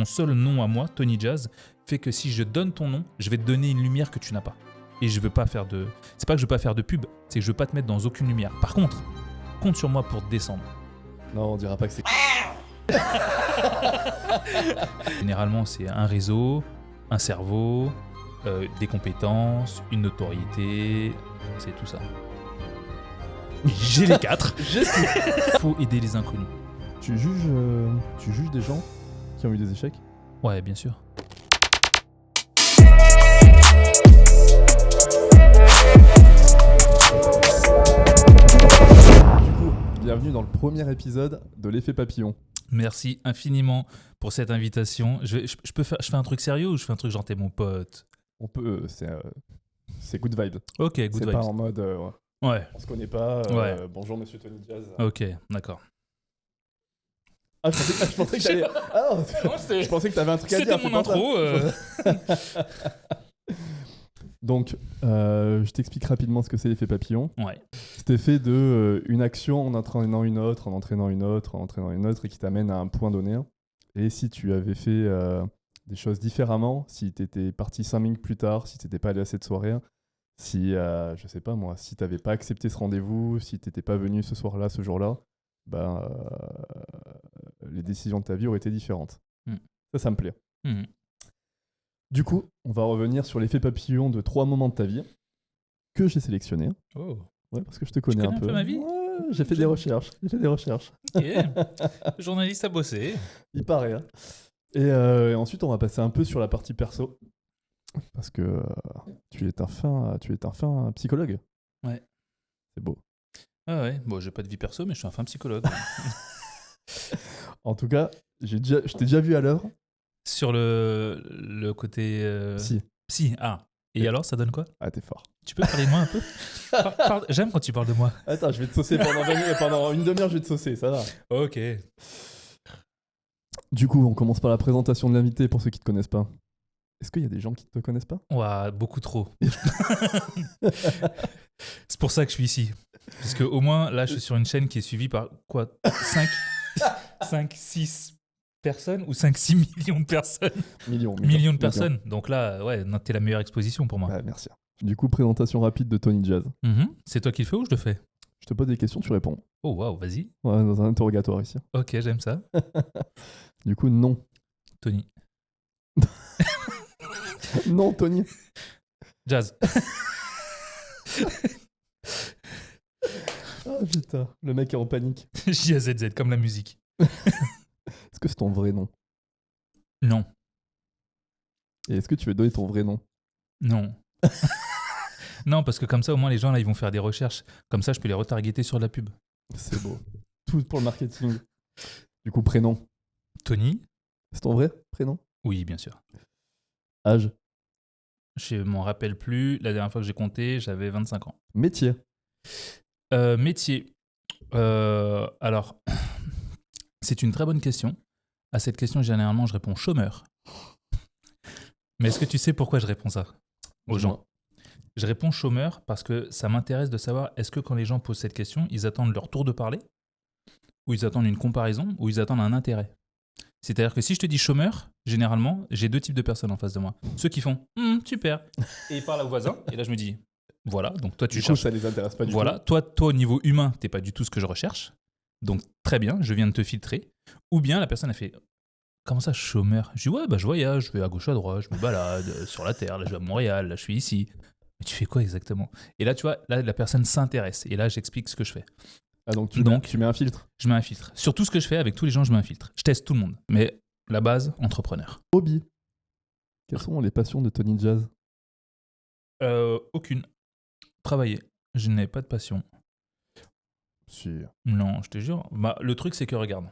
seul nom à moi, Tony Jazz, fait que si je donne ton nom, je vais te donner une lumière que tu n'as pas. Et je veux pas faire de... C'est pas que je veux pas faire de pub, c'est que je veux pas te mettre dans aucune lumière. Par contre, compte sur moi pour te descendre. Non, on dira pas que c'est... Généralement, c'est un réseau, un cerveau, des compétences, une notoriété, c'est tout ça. J'ai les 4. Faut aider les inconnus. Tu juges des gens qui ont eu des échecs? Ouais, bien sûr. Du coup, bienvenue dans le premier épisode de l'effet papillon. Merci infiniment pour cette invitation. Je fais un truc sérieux ou je fais un truc genre t'es mon pote? On peut... c'est good vibe. Ok, good C'est vibes. pas en mode... Ouais, on se connaît pas. Ouais. Bonjour monsieur Tony Jazz. ok, d'accord. Ah, je pensais que t'allais... Ah, je pensais que t'avais un truc à dire. C'était mon c'est pas ça. intro. Donc, je t'explique rapidement ce que c'est l'effet papillon. Ouais. C'est effet de une action en entraînant une autre, en entraînant une autre, en entraînant une autre, et qui t'amène à un point donné. Et si tu avais fait des choses différemment, si t'étais parti 5 minutes plus tard, si t'étais pas allé à cette soirée, si, je sais pas moi, si t'avais pas accepté ce rendez-vous, si t'étais pas venu ce soir-là, ce jour-là, ben, les décisions de ta vie auraient été différentes. Ça me plaît. Du coup, on va revenir sur l'effet papillon de 3 moments de ta vie que j'ai sélectionnés. Oh. Ouais, parce que je te connais un peu. ma vie? Ouais, j'ai fait des recherches. Ok. Journaliste à bosser. Il paraît. Hein. Et ensuite, on va passer un peu sur la partie perso. Parce que tu es un fin psychologue. Ouais. C'est beau. Ah ouais, bon, j'ai pas de vie perso, mais je suis un fin psychologue. En tout cas, je t'ai déjà vu à l'œuvre. Sur le côté... Si. Ah. Et alors, ça donne quoi? Ah, t'es fort. Tu peux parler de moi un peu? J'aime quand tu parles de moi. Attends, je vais te saucer pendant une demi-heure, je vais te saucer, ça va. Ok. Du coup, on commence par la présentation de l'invité pour ceux qui te connaissent pas. Est-ce qu'il y a des gens qui te connaissent pas? Ouah, beaucoup trop. C'est pour ça que je suis ici. Parce que au moins, là, je suis sur une chaîne qui est suivie par quoi? 5, 6 personnes ou 5-6 millions de personnes? Millions de personnes. Donc là, ouais, t'es la meilleure exposition pour moi. Ouais, merci. Du coup, présentation rapide de Tony Jazz. C'est toi qui le fais ou je le fais? Je te pose des questions, tu réponds. Oh waouh, vas-y. Ouais, dans un interrogatoire ici. Ok, j'aime ça. Du coup, non. Tony. Non, Tony. Jazz. Ah putain, le mec est en panique. JAZZ, comme la musique. Est-ce que c'est ton vrai nom? Non. Et est-ce que tu veux donner ton vrai nom? Non. Non, parce que comme ça, au moins, les gens, là, ils vont faire des recherches. Comme ça, je peux les retargeter sur la pub. C'est beau. Tout pour le marketing. Du coup, prénom. Tony? C'est ton vrai prénom? Oui, bien sûr. Âge. Je m'en rappelle plus. La dernière fois que j'ai compté, j'avais 25 ans. Métier. Métier. Alors, c'est une très bonne question. À cette question, généralement, je réponds chômeur. Mais est-ce que tu sais pourquoi je réponds ça aux gens? Je réponds chômeur parce que ça m'intéresse de savoir est-ce que quand les gens posent cette question, ils attendent leur tour de parler, ou ils attendent une comparaison, ou ils attendent un intérêt. C'est-à-dire que si je te dis chômeur, généralement, j'ai 2 types de personnes en face de moi. Ceux qui font super et ils parlent au voisin, et là je me dis voilà, donc toi tu cherches. Ça les intéresse pas du tout. Voilà, toi au niveau humain, t'es pas du tout ce que je recherche. Donc très bien, je viens de te filtrer. Ou bien la personne a fait comment ça chômeur? Je dis ouais, bah je voyage, je vais à gauche à droite, je me balade sur la terre, là je vais à Montréal, là je suis ici. Mais tu fais quoi exactement? Et là tu vois, là la personne s'intéresse et là j'explique ce que je fais. Ah donc tu mets un filtre? Je mets un filtre. Sur tout ce que je fais avec tous les gens, je mets un filtre. Je teste tout le monde. Mais la base, entrepreneur. Hobby. Quelles sont les passions de Tony Jazz? Aucune. Travailler. Je n'ai pas de passion. Si. Non, je te jure. Bah, le truc, c'est que regarde.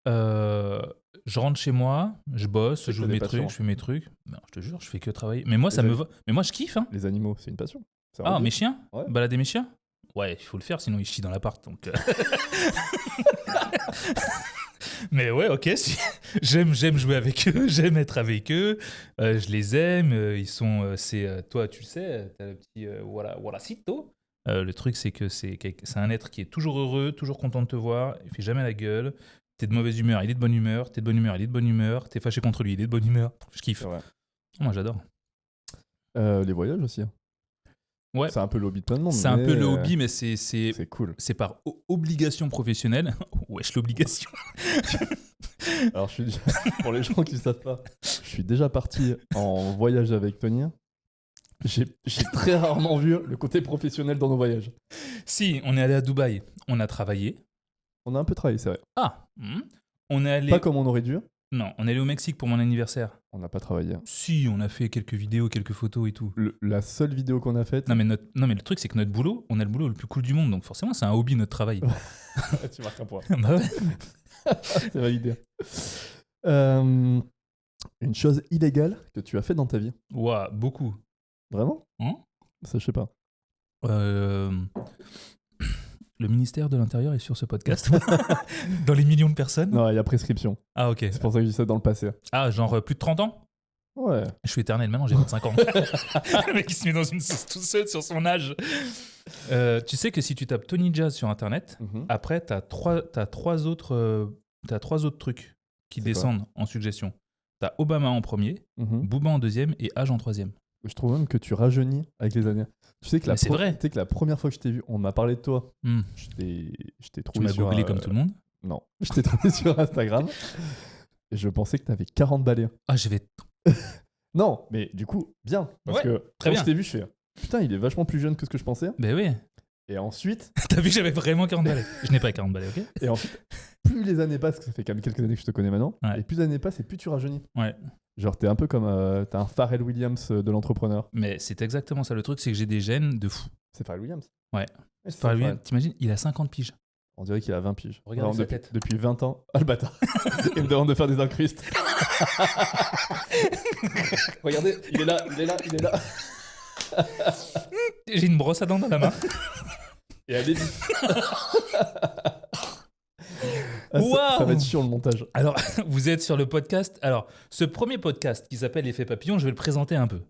Je rentre chez moi, je bosse, je joue mes trucs, je fais mes trucs. Non, je te jure, je fais que travailler. Mais moi, ça me va. Mais moi, je kiffe. Hein. Les animaux, c'est une passion. Ah, mes chiens? Ouais. Balader mes chiens? Ouais, il faut le faire, sinon ils chient dans l'appart. Donc... Mais ouais, ok. J'aime jouer avec eux, j'aime être avec eux. Je les aime. Ils sont. Toi, tu le sais, t'as le petit Waracito. Le truc, c'est que c'est un être qui est toujours heureux, toujours content de te voir. Il fait jamais la gueule. T'es de mauvaise humeur, il est de bonne humeur. T'es de bonne humeur, il est de bonne humeur. T'es fâché contre lui, il est de bonne humeur. Je kiffe. C'est vrai. Moi, j'adore. Les voyages aussi. Ouais. C'est un peu le hobby de plein de monde. C'est un mais, peu le hobby, mais c'est cool. c'est par obligation professionnelle. Wesh, l'obligation. Alors, pour les gens qui ne savent pas, je suis déjà parti en voyage avec Tony. J'ai très rarement vu le côté professionnel dans nos voyages. Si, on est allé à Dubaï, on a travaillé. On a un peu travaillé, c'est vrai. On est allé... Pas comme on aurait dû. Non, on est allé au Mexique pour mon anniversaire. On n'a pas travaillé. Si, on a fait quelques vidéos, quelques photos et tout. La seule vidéo qu'on a faite... Non, mais le truc, c'est que notre boulot, on a le boulot le plus cool du monde. Donc forcément, c'est un hobby, notre travail. Tu marques un point. Bah ouais. C'est validé. Une chose illégale que tu as fait dans ta vie. Ouah, beaucoup. Vraiment Hein Ça, je sais pas. Le ministère de l'Intérieur est sur ce podcast. Dans les millions de personnes. Non, il y a prescription. Ah, ok. C'est pour ça que je dis ça dans le passé. Ah, genre plus de 30 ans. Ouais. Je suis éternel, maintenant j'ai 25 ans. Le mec, il se met dans une sauce tout seul sur son âge. Tu sais que si tu tapes Tony Jazz sur Internet, après, t'as trois autres trucs qui descendent en suggestion. T'as Obama en premier, Booba en deuxième et Age en troisième. Je trouve même que tu rajeunis avec les années. Tu sais que c'est vrai. Tu sais que la première fois que je t'ai vu, on m'a parlé de toi. Je t'ai trouvé tu m'as googlé comme tout le monde. Non, je t'ai trouvé sur Instagram. Et je pensais que t'avais 40 balais. Ah, je vais... Non, mais du coup, bien. Parce que très quand bien. je t'ai vu, je fais putain, il est vachement plus jeune que ce que je pensais. Ben oui. Et ensuite... T'as vu que j'avais vraiment 40 balais. Je n'ai pas 40 balais, ok. Et ensuite, plus les années passent, parce que ça fait quand même quelques années que je te connais maintenant, Ouais. et plus les années passent et plus tu rajeunis. Ouais. Genre, t'es un peu comme... t'as un Pharrell Williams de l'entrepreneur. Mais c'est exactement ça. Le truc, c'est que j'ai des gènes de fou. C'est Pharrell Williams. Ouais. C'est Pharrell Williams, t'imagines, il a 50 piges. On dirait qu'il a 20 piges. Regarde sa depuis, tête. depuis 20 ans. Ah, le bâtard. Il me demande de faire des incrustes. Regardez, il est là. J'ai une brosse à dents dans la main. Et elle est vite. Waouh. Ça va être chiant le montage. Alors, vous êtes sur le podcast. Alors, ce premier podcast qui s'appelle L'effet papillon, je vais le présenter un peu.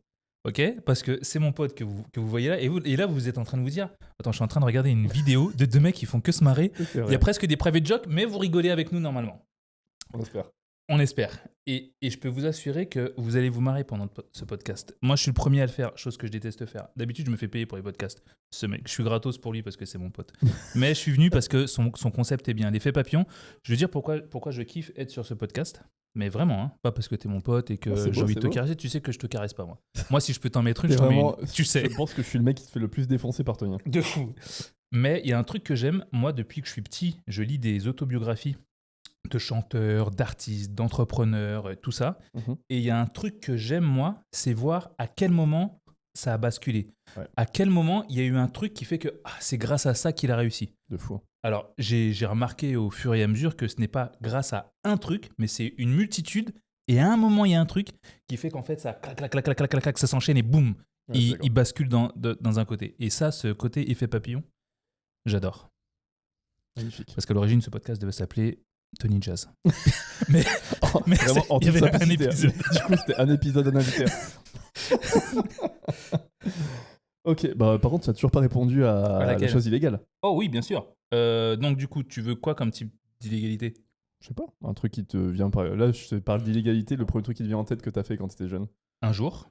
Ok ? Parce que c'est mon pote que vous voyez là. Et là, vous êtes en train de vous dire attends, je suis en train de regarder une vidéo de deux mecs qui font que se marrer. Il y a presque des private jokes, mais vous rigolez avec nous normalement. On espère. On espère. Et je peux vous assurer que vous allez vous marrer pendant ce podcast. Moi, je suis le premier à le faire, chose que je déteste faire. D'habitude, je me fais payer pour les podcasts. Ce mec, je suis gratos pour lui parce que c'est mon pote. Mais je suis venu parce que son concept est bien. L'effet papillon, je veux dire pourquoi je kiffe être sur ce podcast. Mais vraiment, hein, pas parce que t'es mon pote et que j'ai envie de te caresser. Tu sais que je te caresse pas, moi. Moi, si je peux t'en mettre une, je t'en mets une. Tu sais. Je pense que je suis le mec qui te fait le plus défoncer par Tony. De fou. Mais il y a un truc que j'aime. Moi, depuis que je suis petit, je lis des autobiographies de chanteurs, d'artistes, d'entrepreneurs, tout ça. Et il y a un truc que j'aime, moi, c'est voir à quel moment ça a basculé. Ouais. À quel moment il y a eu un truc qui fait que c'est grâce à ça qu'il a réussi. De fou. Alors, j'ai remarqué au fur et à mesure que ce n'est pas grâce à un truc, mais c'est une multitude. Et à un moment, il y a un truc qui fait qu'en fait, ça clac, ça s'enchaîne et boum, il bascule dans un côté. Et ça, ce côté effet papillon, j'adore. Magnifique. Parce qu'à l'origine, ce podcast devait s'appeler Tony Jazz. mais vraiment, il y avait un épisode. Du coup, c'était un épisode d'un invité. Ok, bah par contre, tu n'as toujours pas répondu à la chose illégale. Oh oui, bien sûr. Donc du coup, tu veux quoi comme type d'illégalité ? Je sais pas, un truc qui te vient par... Là, je te parle d'illégalité, le premier truc qui te vient en tête que tu as fait quand tu étais jeune. Un jour.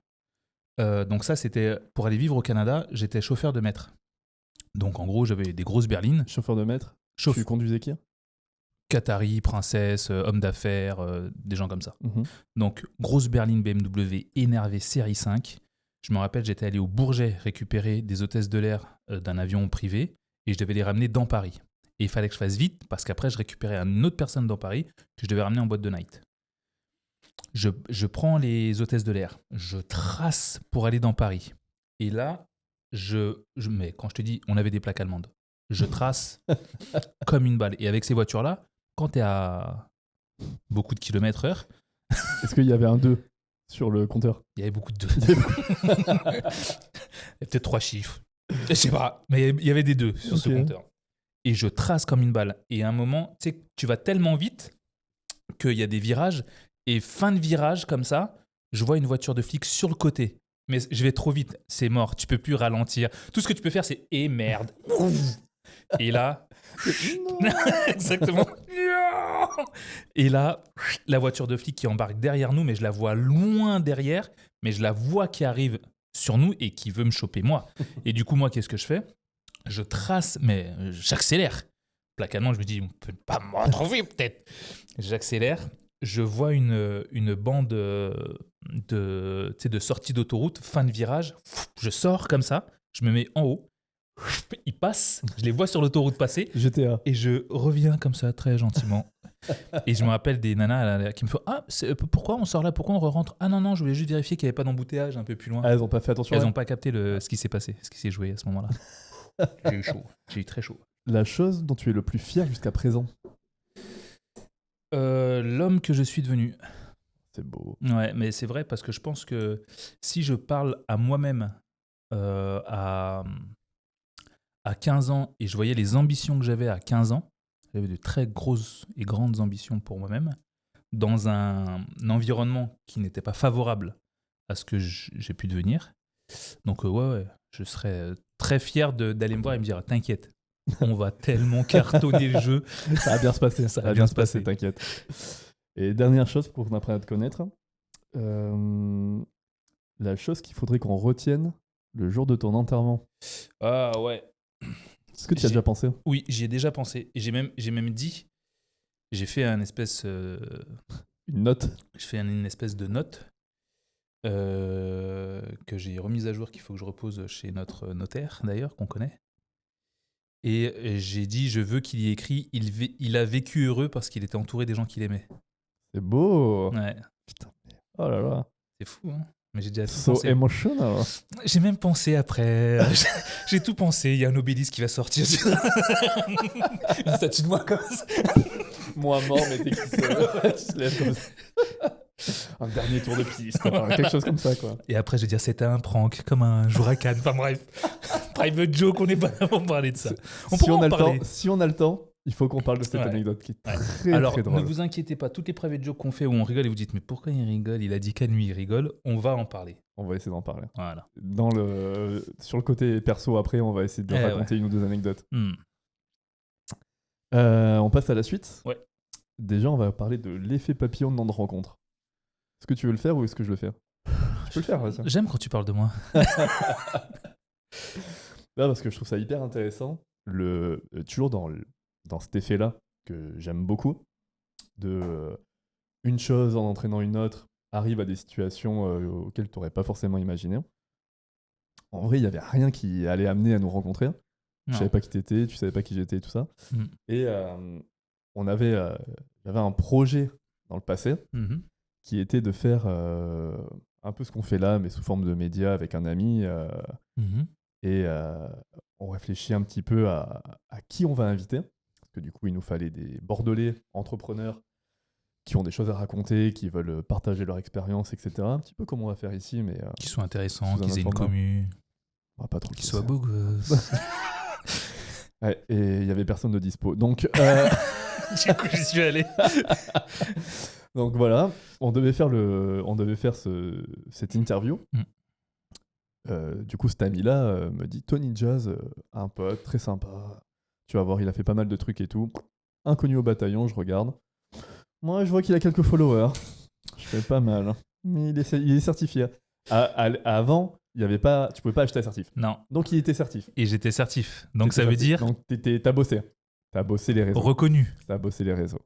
Donc ça, c'était pour aller vivre au Canada, j'étais chauffeur de maître. Donc en gros, j'avais des grosses berlines. Chauffeur de maître ? Tu conduisais qui ? Qatari, princesse, homme d'affaires, des gens comme ça. Donc, grosse berline BMW énervée série 5. Je me rappelle, j'étais allé au Bourget récupérer des hôtesses de l'air d'un avion privé et je devais les ramener dans Paris. Et il fallait que je fasse vite parce qu'après, je récupérais une autre personne dans Paris que je devais ramener en boîte de night. Je prends les hôtesses de l'air, je trace pour aller dans Paris. Et là, mais quand je te dis, on avait des plaques allemandes. Je trace comme une balle. Et avec ces voitures-là, quand tu es à beaucoup de kilomètres heure... Est-ce qu'il y avait un 2 sur le compteur ? Il y avait beaucoup de 2. Il y avait peut-être 3 chiffres. Je sais pas, mais il y avait des 2 sur ce compteur. Et je trace comme une balle. Et à un moment, tu sais, tu vas tellement vite qu'il y a des virages. Et fin de virage, comme ça, je vois une voiture de flic sur le côté. Mais je vais trop vite. C'est mort. Tu peux plus ralentir. Tout ce que tu peux faire, c'est « Eh merde !» Et là... Exactement. Et là, la voiture de flic qui embarque derrière nous, mais je la vois loin derrière, mais je la vois qui arrive sur nous et qui veut me choper moi. Et du coup, moi, qu'est-ce que je fais? Je trace, mais j'accélère. Placalement, je me dis, on peut pas me retrouver peut-être. J'accélère. Je vois une bande de sortie d'autoroute, fin de virage. Je sors comme ça, je me mets en haut. Ils passent, je les vois sur l'autoroute passer. GTA. Et je reviens comme ça, très gentiment. Et je me rappelle des nanas là, qui me font « Ah, pourquoi on sort là? Pourquoi on rentre? Ah non, je voulais juste vérifier qu'il n'y avait pas d'embouteillage un peu plus loin. » Ah, elles ont pas fait attention. Elles n'ont pas capté ce qui s'est passé, ce qui s'est joué à ce moment-là. J'ai eu chaud. J'ai eu très chaud. La chose dont tu es le plus fier jusqu'à présent? L'homme que je suis devenu. C'est beau. Ouais, mais c'est vrai parce que je pense que si je parle à moi-même à 15 ans et je voyais les ambitions que j'avais à 15 ans, j'avais de très grosses et grandes ambitions pour moi-même, dans un environnement qui n'était pas favorable à ce que j'ai pu devenir. Donc ouais, je serais très fier d'aller me voir et me dire « T'inquiète, on va tellement cartonner le jeu. » Ça va bien se passer. Ça va bien se passer. T'inquiète. Et dernière chose pour qu'on apprenne à te connaître, la chose qu'il faudrait qu'on retienne le jour de ton enterrement. Ah ouais. Est-ce que tu y as déjà pensé? Oui, j'y ai déjà pensé. Et j'ai même dit, j'ai fait un espèce... Une note? Je fais une espèce de note que j'ai remise à jour, qu'il faut que je repose chez notre notaire, d'ailleurs, qu'on connaît. Et j'ai dit, je veux qu'il y ait écrit, il a vécu heureux parce qu'il était entouré des gens qu'il aimait. C'est beau. Ouais. Putain. Oh là là. C'est fou, hein. Mais j'ai déjà tout So pensé. emotional. J'ai même pensé après. J'ai tout pensé. Il y a un obélisque qui va sortir. Une statue de moi comme ça. Moi mort, mais t'es qui se lève comme ça. Un dernier tour de piste. Quelque chose comme ça, quoi. Et après, je vais dire, c'était un prank, comme un jour à Cannes. Enfin bref. Private joke, on n'est pas là pour parler de ça. Si on a le temps, il faut qu'on parle de cette anecdote qui est très, Alors, très drôle. ne vous inquiétez pas, toutes les private jokes qu'on fait où on rigole et vous dites, mais pourquoi il rigole? Il a dit qu'à nuit, il rigole. On va en parler. On va essayer d'en parler. Voilà. Sur le côté perso, après, on va essayer de raconter une ou deux anecdotes. On passe à la suite. Ouais. Déjà, on va parler de l'effet papillon de notre rencontre. Est-ce que tu veux le faire ou est-ce que je le fais? Je peux le faire, vas-y. J'aime quand tu parles de moi. Là, parce que je trouve ça hyper intéressant. Toujours dans cet effet-là, que j'aime beaucoup, de une chose en entraînant une autre, arrive à des situations auxquelles tu n'aurais pas forcément imaginé. En vrai, il n'y avait rien qui allait amener à nous rencontrer. Je savais pas qui t'étais, tu savais pas qui j'étais et tout ça. Et j'avais un projet dans le passé qui était de faire un peu ce qu'on fait là, mais sous forme de médias avec un ami. Et on réfléchit un petit peu à qui on va inviter. Parce que du coup, il nous fallait des Bordelais entrepreneurs qui ont des choses à raconter, qui veulent partager leur expérience, etc. Un petit peu comme on va faire ici, mais... qui soient intéressants, qu'ils aient une commu... pas trop qu'ils soient beaux gosses. Ouais, et il y avait personne de dispo. Donc, du coup, j'y suis allé. Donc voilà, on devait faire cette interview. Du coup, cet ami-là me dit Tony Jazz, un pote très sympa. Tu vas voir, il a fait pas mal de trucs et tout. Inconnu au bataillon, je regarde. Moi, je vois qu'il a quelques followers. Je fais pas mal. Mais il est certifié. Avant, il y avait pas, tu pouvais pas acheter un certif. Non. Donc il était certif. Et j'étais certif. Donc ça veut dire. Donc t'as bossé. T'as bossé les réseaux. Reconnu. T'as bossé les réseaux.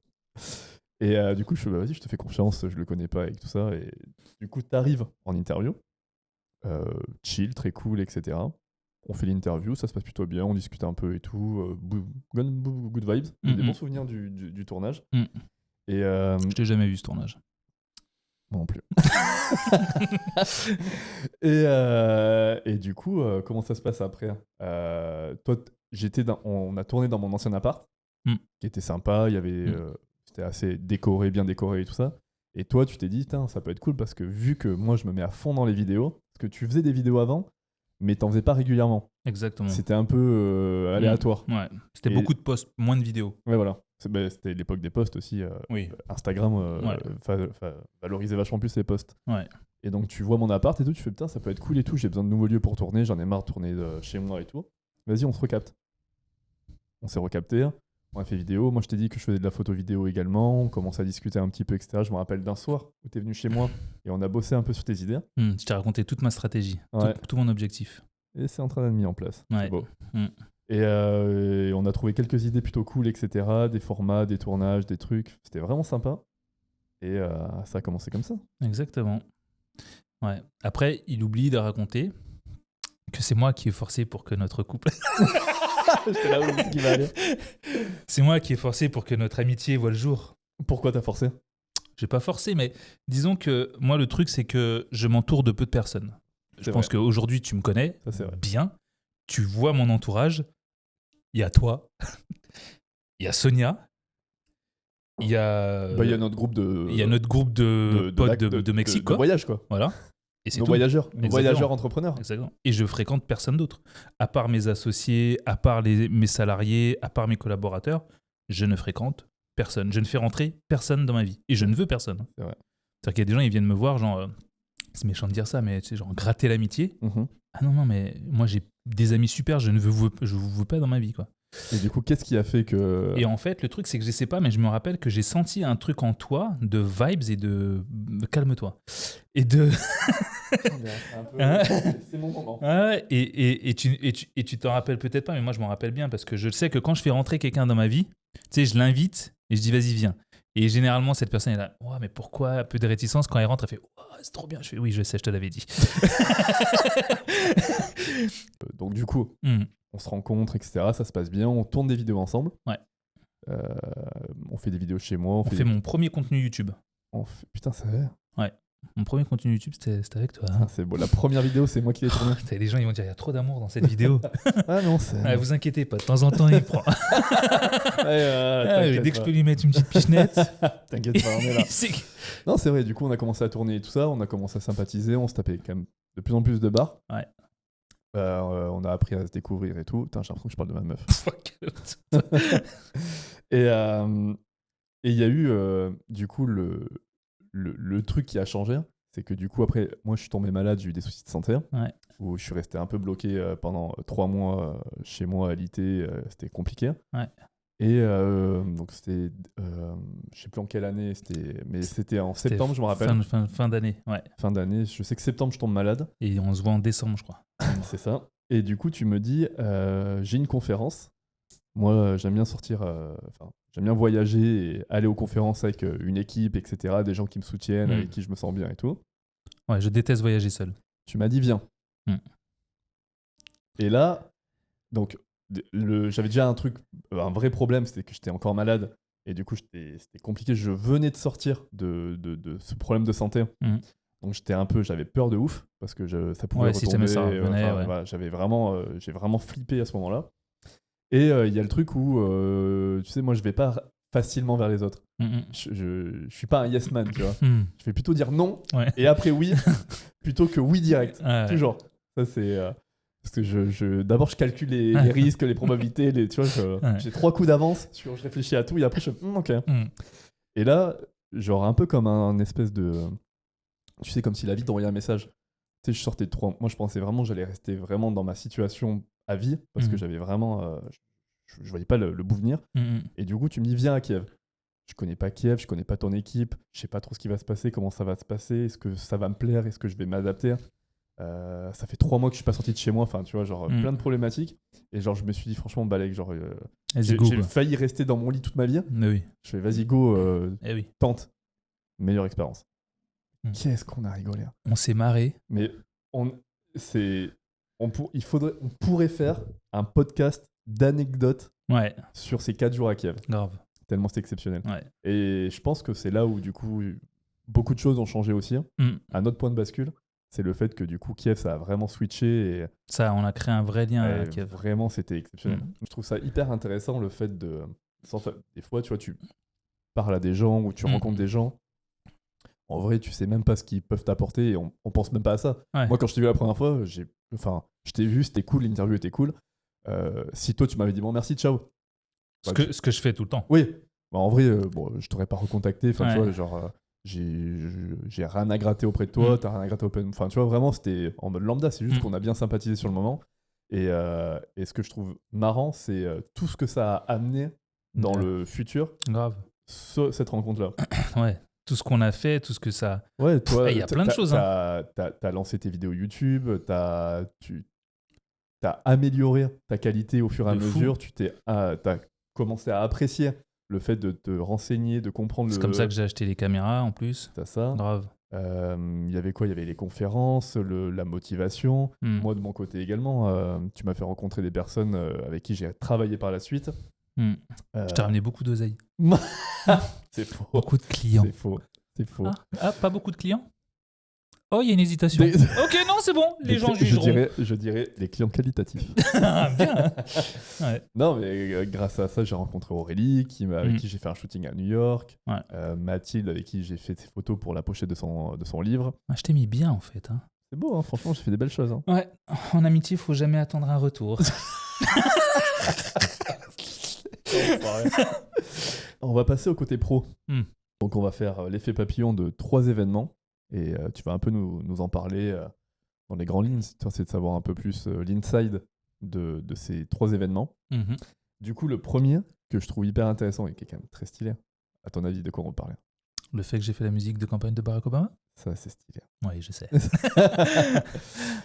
Et du coup, je fais, vas-y, je te fais confiance, je le connais pas et tout ça. Et du coup, t'arrives en interview. Chill, très cool, etc. On fait l'interview, ça se passe plutôt bien, on discute un peu et tout. Good vibes. Des bons souvenirs du tournage. Et je t'ai jamais vu ce tournage. Moi non plus. Et du coup, comment ça se passe après? Toi, on a tourné dans mon ancien appart, qui était sympa, il y avait, c'était assez décoré, bien décoré et tout ça. Et toi, tu t'es dit, ça peut être cool parce que vu que moi, je me mets à fond dans les vidéos, parce que tu faisais des vidéos avant, mais t'en faisais pas régulièrement. Exactement. C'était un peu aléatoire. Ouais. C'était beaucoup de posts, moins de vidéos. Ouais, voilà. C'était l'époque des posts aussi. Oui. Instagram valorisait vachement plus les posts. Ouais. Et donc, tu vois mon appart et tout, tu fais, putain, ça peut être cool et tout, j'ai besoin de nouveaux lieux pour tourner, j'en ai marre de tourner chez moi et tout. Vas-y, on se recapte. On s'est recapté, On a fait vidéo. Moi, je t'ai dit que je faisais de la photo vidéo également. On commence à discuter un petit peu, etc. Je me rappelle d'un soir où tu es venu chez moi et on a bossé un peu sur tes idées. Je t'ai raconté toute ma stratégie, Ouais. tout mon objectif. Et c'est en train d'être mis en place. Ouais. C'est beau. Mm. Et on a trouvé quelques idées plutôt cool, etc. Des formats, des tournages, des trucs. C'était vraiment sympa. Et ça a commencé comme ça. Exactement. Ouais. Après, il oublie de raconter que c'est moi qui ai forcé pour que notre couple... J'étais là où est-ce qu'il va aller. C'est moi qui ai forcé pour que notre amitié voit le jour. Pourquoi t'as forcé? J'ai pas forcé, mais disons que moi, le truc, c'est que je m'entoure de peu de personnes. Je pense qu'aujourd'hui, tu me connais Ça, c'est vrai. bien. Tu vois mon entourage. Il y a toi. Il y a Sonia. Il y a... Il y a notre groupe de... Il y a notre groupe de potes de Mexique, de quoi. voyage, quoi. Voilà. Et c'est Nos tout. voyageurs. Nos Exactement. voyageurs entrepreneurs. Exactement. Et je fréquente personne d'autre. À part mes associés, à part mes salariés, à part mes collaborateurs, je ne fréquente personne. Je ne fais rentrer personne dans ma vie. Et je ne veux personne. C'est vrai. C'est-à-dire qu'il y a des gens, ils viennent me voir, genre... c'est méchant de dire ça, mais tu sais, genre gratter l'amitié. Mhm. Ah non, mais moi j'ai des amis super, je vous veux pas dans ma vie, quoi. Et du coup, qu'est-ce qui a fait que... Et en fait, le truc, c'est que je sais pas, mais je me rappelle que j'ai senti un truc en toi de vibes et de calme-toi. Et de... C'est mon moment. et tu t'en rappelles peut-être pas, mais moi je m'en rappelle bien parce que je sais que quand je fais rentrer quelqu'un dans ma vie, tu sais, je l'invite et je dis vas-y, viens. Et généralement, cette personne est là, oh, mais pourquoi un peu de réticence quand elle rentre, elle fait oh, c'est trop bien. Je fais oui, je sais, je te l'avais dit. Donc, du coup, on se rencontre, etc. Ça se passe bien. On tourne des vidéos ensemble. Ouais. On fait des vidéos chez moi. On fait mon premier contenu YouTube. Putain, c'est vrai. Ouais. Mon premier contenu YouTube, c'était avec toi. Hein. Ah, c'est beau. La première vidéo, c'est moi qui l'ai tournée. Les gens, ils vont dire, il y a trop d'amour dans cette vidéo. Ah non, c'est... Vous inquiétez pas, de temps en temps, il prend. Dès que je peux lui mettre une petite pichenette. T'inquiète pas, on est là. Non, c'est vrai. Du coup, on a commencé à tourner et tout ça. On a commencé à sympathiser. On se tapait quand même de plus en plus de bars. Ouais. On a appris à se découvrir et tout. Putain, j'ai l'impression que je parle de ma meuf. Fuck. Et il y a eu, du coup, le truc qui a changé, c'est que du coup, après, moi, je suis tombé malade, j'ai eu des soucis de santé, où je suis resté un peu bloqué pendant 3 mois chez moi à l'IT, c'était compliqué. Ouais. Et donc, c'était, je sais plus en quelle année, mais c'était en septembre, je me rappelle. Fin d'année, ouais. Fin d'année, je sais que septembre, je tombe malade. Et on se voit en décembre, je crois. C'est ça. Et du coup, tu me dis, j'ai une conférence. Moi, j'aime bien sortir, j'aime bien voyager et aller aux conférences avec une équipe, etc. Des gens qui me soutiennent, avec qui je me sens bien et tout. Ouais, je déteste voyager seul. Tu m'as dit, viens. Et là, donc, j'avais déjà un vrai problème, c'était que j'étais encore malade. Et du coup, c'était compliqué. Je venais de sortir de ce problème de santé. Donc, j'avais peur de ouf parce que ça pouvait retomber. Si jamais ça revenait, voilà, j'ai vraiment flippé à ce moment-là. Et il y a le truc où, tu sais, moi, je vais pas facilement vers les autres. Je suis pas un yes man, tu vois. Je vais plutôt dire non et après oui, plutôt que oui direct. Toujours. Ça, c'est... parce que d'abord, je calcule les risques, les probabilités, tu vois, j'ai 3 coups d'avance, je réfléchis à tout et après, je fais ok. Et là, genre un peu comme un espèce de... Tu sais, comme si la vie t'envoyait un message. Tu sais, je sortais de 3... Moi, je pensais vraiment que j'allais rester vraiment dans ma situation à vie parce que j'avais vraiment... je voyais pas le bout venir. Et du coup, tu me dis, viens à Kiev. Je connais pas Kiev, je connais pas ton équipe, je sais pas trop ce qui va se passer, comment ça va se passer, est-ce que ça va me plaire, est-ce que je vais m'adapter. Ça fait 3 mois que je suis pas sorti de chez moi, enfin, tu vois, genre plein de problématiques. Et genre, je me suis dit, franchement, balèque, genre, j'ai failli rester dans mon lit toute ma vie. Oui. Je fais, vas-y, go, tente. Meilleure expérience. Qu'est-ce qu'on a rigolé. On s'est marré. Mais on pourrait faire un podcast d'anecdotes sur ces 4 jours à Kiev. Grave. Tellement c'est exceptionnel. Ouais. Et je pense que c'est là où, du coup, beaucoup de choses ont changé aussi. Un autre point de bascule, c'est le fait que, du coup, Kiev, ça a vraiment switché. Et ça, on a créé un vrai lien à Kiev. Vraiment, c'était exceptionnel. Je trouve ça hyper intéressant, le fait de... Des fois, tu vois, tu parles à des gens ou tu rencontres des gens. En vrai, tu sais même pas ce qu'ils peuvent t'apporter et on pense même pas à ça. Moi, quand je t'ai vu la première fois, je t'ai vu, c'était cool, l'interview était cool. Si toi, tu m'avais dit bon, merci, ciao. Ce que je fais tout le temps. Oui. En vrai, je t'aurais pas recontacté. Enfin, tu vois, genre, j'ai rien à gratter auprès de toi, t'as rien à gratter auprès de moi. Enfin, tu vois, vraiment, c'était en mode lambda. C'est juste qu'on a bien sympathisé sur le moment. Et ce que je trouve marrant, c'est tout ce que ça a amené dans Ouais. le futur, Grave. cette rencontre-là. Ouais. Tout ce qu'on a fait, tout ce que ça. Ouais, toi, Il y a plein de choses, hein. T'as lancé tes vidéos YouTube, t'as amélioré ta qualité au fur et à De fou. mesure, t'as commencé à apprécier le fait de te renseigner, de comprendre C'est comme ça que j'ai acheté les caméras en plus. T'as ça. Grave. Il y avait quoi? Il y avait les conférences, la motivation. Hmm. Moi, de mon côté également, tu m'as fait rencontrer des personnes avec qui j'ai travaillé par la suite. Hmm. Euh, Je t'ai ramené beaucoup d'oseille. C'est faux. Beaucoup de clients. C'est faux. C'est faux. Pas beaucoup de clients? Oh, il y a une hésitation. Des- Ok, non, c'est bon. Les gens jugeront. je dirais les clients qualitatifs. Bien. Ouais. Non, mais grâce à ça, j'ai rencontré Aurélie, avec qui j'ai fait un shooting à New York. Ouais. Mathilde, avec qui j'ai fait des photos pour la pochette de son livre. Ah, je t'ai mis bien, en fait. Hein. C'est beau, hein, franchement, j'ai fait des belles choses. Hein. Ouais. En amitié, il faut jamais attendre un retour. On va passer au côté pro. Hmm. Donc, on va faire l'effet papillon de 3 événements. Et tu vas un peu nous en parler dans les grandes lignes. C'est de savoir un peu plus l'inside de ces 3 événements. Mhm. Du coup, le premier que je trouve hyper intéressant et qui est quand même très stylé, à ton avis, de quoi on parle? Le fait que j'ai fait la musique de campagne de Barack Obama? Ça, c'est stylé. Oui, je sais.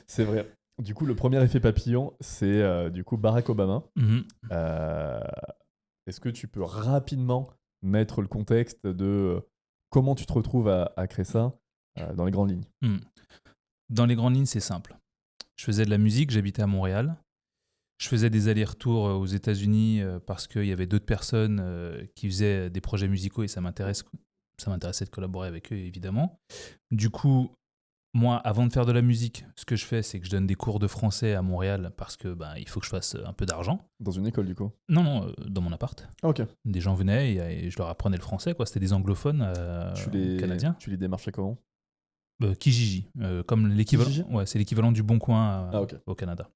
C'est vrai. Du coup, le premier effet papillon, c'est du coup Barack Obama. Mhm. Est-ce que tu peux rapidement mettre le contexte de comment tu te retrouves à créer ça dans les grandes lignes? Dans les grandes lignes, c'est simple. Je faisais de la musique, j'habitais à Montréal. Je faisais des allers-retours aux États-Unis parce qu'il y avait d'autres personnes qui faisaient des projets musicaux et ça m'intéressait de collaborer avec eux, évidemment. Du coup, moi, avant de faire de la musique, ce que je fais, c'est que je donne des cours de français à Montréal parce que il faut que je fasse un peu d'argent. Dans une école, du coup? Non, dans mon appart. Ah, ok. Des gens venaient et je leur apprenais le français, quoi. C'était des anglophones canadiens. Tu les démarchais comment? Kijiji, comme l'équivalent. Kijiji? Ouais, c'est l'équivalent du Bon Coin ok. au Canada.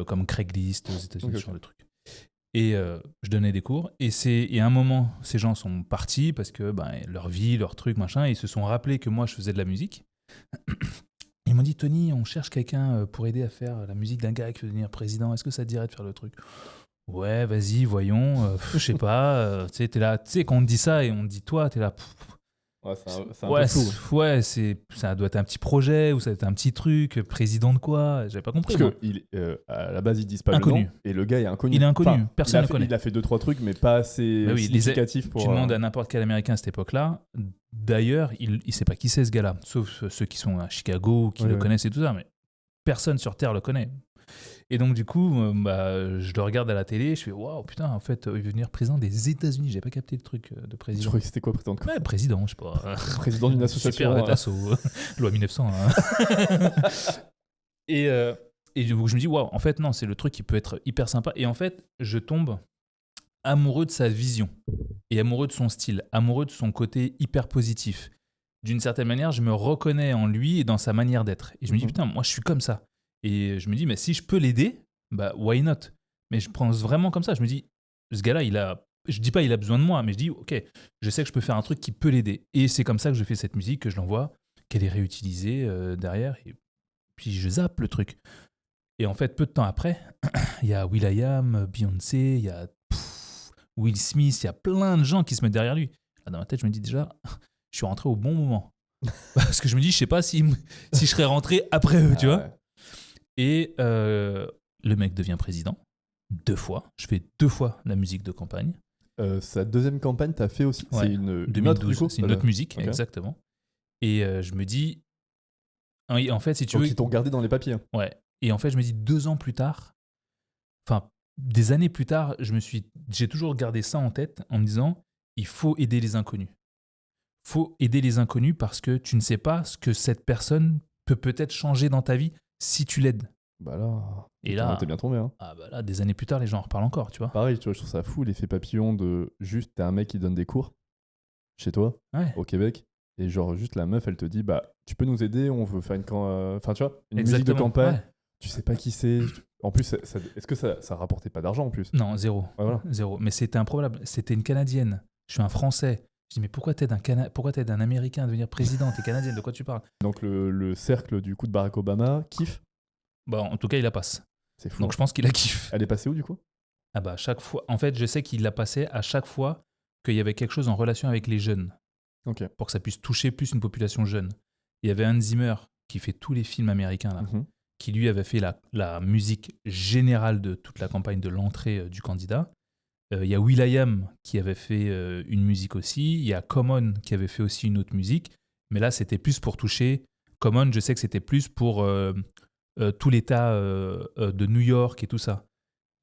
Comme Craigslist aux États-Unis, Ok, ce genre de truc. Et je donnais des cours. Et à un moment, ces gens sont partis parce que leur vie, leur truc, machin, ils se sont rappelés que moi, je faisais de la musique. Ils m'ont dit, Tony, on cherche quelqu'un pour aider à faire la musique d'un gars qui veut devenir président. Est-ce que ça te dirait de faire le truc? Ouais, vas-y, voyons. Je sais pas. Tu sais, t'es là. Tu sais, quand on te dit ça et on te dit toi, t'es là. Ouais, c'est un Ouais, peu flou. ouais, ça doit être un petit projet ou ça doit être un petit truc. Président de quoi? J'avais pas compris. Parce moi. qu'à la base, ils disent pas Inconnu. le nom. Et le gars est inconnu. Il est inconnu. Enfin, Personne ne le connaît. Il a fait 2-3 trucs, mais pas assez Mais oui, significatifs pour... Tu demandes à n'importe quel Américain à cette époque-là. D'ailleurs, il sait pas qui c'est ce gars-là, sauf ceux qui sont à Chicago, qui le connaissent et tout ça. Mais personne sur Terre le connaît. Et donc, du coup, je le regarde à la télé, je fais waouh, putain, en fait, il veut devenir président des États-Unis. J'avais pas capté le truc de président. Je croyais que c'était quoi, président de quoi? Ouais, président, je sais pas. Président d'une association. Super d'assaut. Loi 1900. Hein. Et donc, je me dis waouh, en fait, non, c'est le truc qui peut être hyper sympa. Et en fait, je tombe amoureux de sa vision et amoureux de son style, amoureux de son côté hyper positif. D'une certaine manière, je me reconnais en lui et dans sa manière d'être. Et je me dis, putain, moi, je suis comme ça. Et je me dis, mais si je peux l'aider, why not? Mais je pense vraiment comme ça. Je me dis, ce gars-là, je dis pas il a besoin de moi, mais je dis, ok, je sais que je peux faire un truc qui peut l'aider. Et c'est comme ça que je fais cette musique, que je l'envoie, qu'elle est réutilisée derrière. Et puis je zappe le truc. Et en fait, peu de temps après, il y a will.i.am, Beyoncé, il y a Will Smith, il y a plein de gens qui se mettent derrière lui. Là, dans ma tête, je me dis déjà, je suis rentré au bon moment. Parce que je me dis, je sais pas si je serais rentré après eux, tu vois. Ouais. Et le mec devient président 2 fois. Je fais 2 fois la musique de campagne. Sa deuxième campagne, t'as fait aussi. Ouais, C'est une 2012, autre, du coup, c'est une autre musique, ok. exactement. Et je me dis, en fait, si tu Donc veux, ils t'ont gardé dans les papiers. ouais. Et en fait, je me dis 2 ans plus tard, enfin des années plus tard, j'ai toujours gardé ça en tête en me disant, il faut aider les inconnus. Faut aider les inconnus parce que tu ne sais pas ce que cette personne peut peut-être changer dans ta vie si tu l'aides. Bah là, Et là, t'es bien tombé. Hein. Là, des années plus tard, les gens en reparlent encore, tu vois. Pareil, tu vois, je trouve ça fou l'effet papillon de juste t'es un mec qui donne des cours chez toi, Ouais. au Québec, et genre juste la meuf, elle te dit, bah tu peux nous aider, on veut faire enfin tu vois, une musique de Exactement, campagne. ouais. Tu sais pas qui c'est. En plus, est-ce que ça rapportait pas d'argent en plus? Non, zéro. Ouais, voilà. Zéro. Mais c'était improbable. C'était une Canadienne. Je suis un Français. Je dis, mais pourquoi t'aides un Américain à devenir président? T'es Canadienne, de quoi tu parles? Donc le cercle du coup de Barack Obama kiffe. En tout cas, il la passe. C'est fou. Donc je pense qu'il a kiffé. Elle est passée où du coup? Ah bah, à chaque fois. En fait, je sais qu'il la passait à chaque fois qu'il y avait quelque chose en relation avec les jeunes, Ok. pour que ça puisse toucher plus une population jeune. Il y avait Hans Zimmer qui fait tous les films américains là, Mhm. qui lui avait fait la musique générale de toute la campagne de l'entrée du candidat. Il y a will.i.am qui avait fait une musique aussi. Il y a Common qui avait fait aussi une autre musique. Mais là, c'était plus pour toucher. Common, je sais que c'était plus pour tout l'État de New York et tout ça.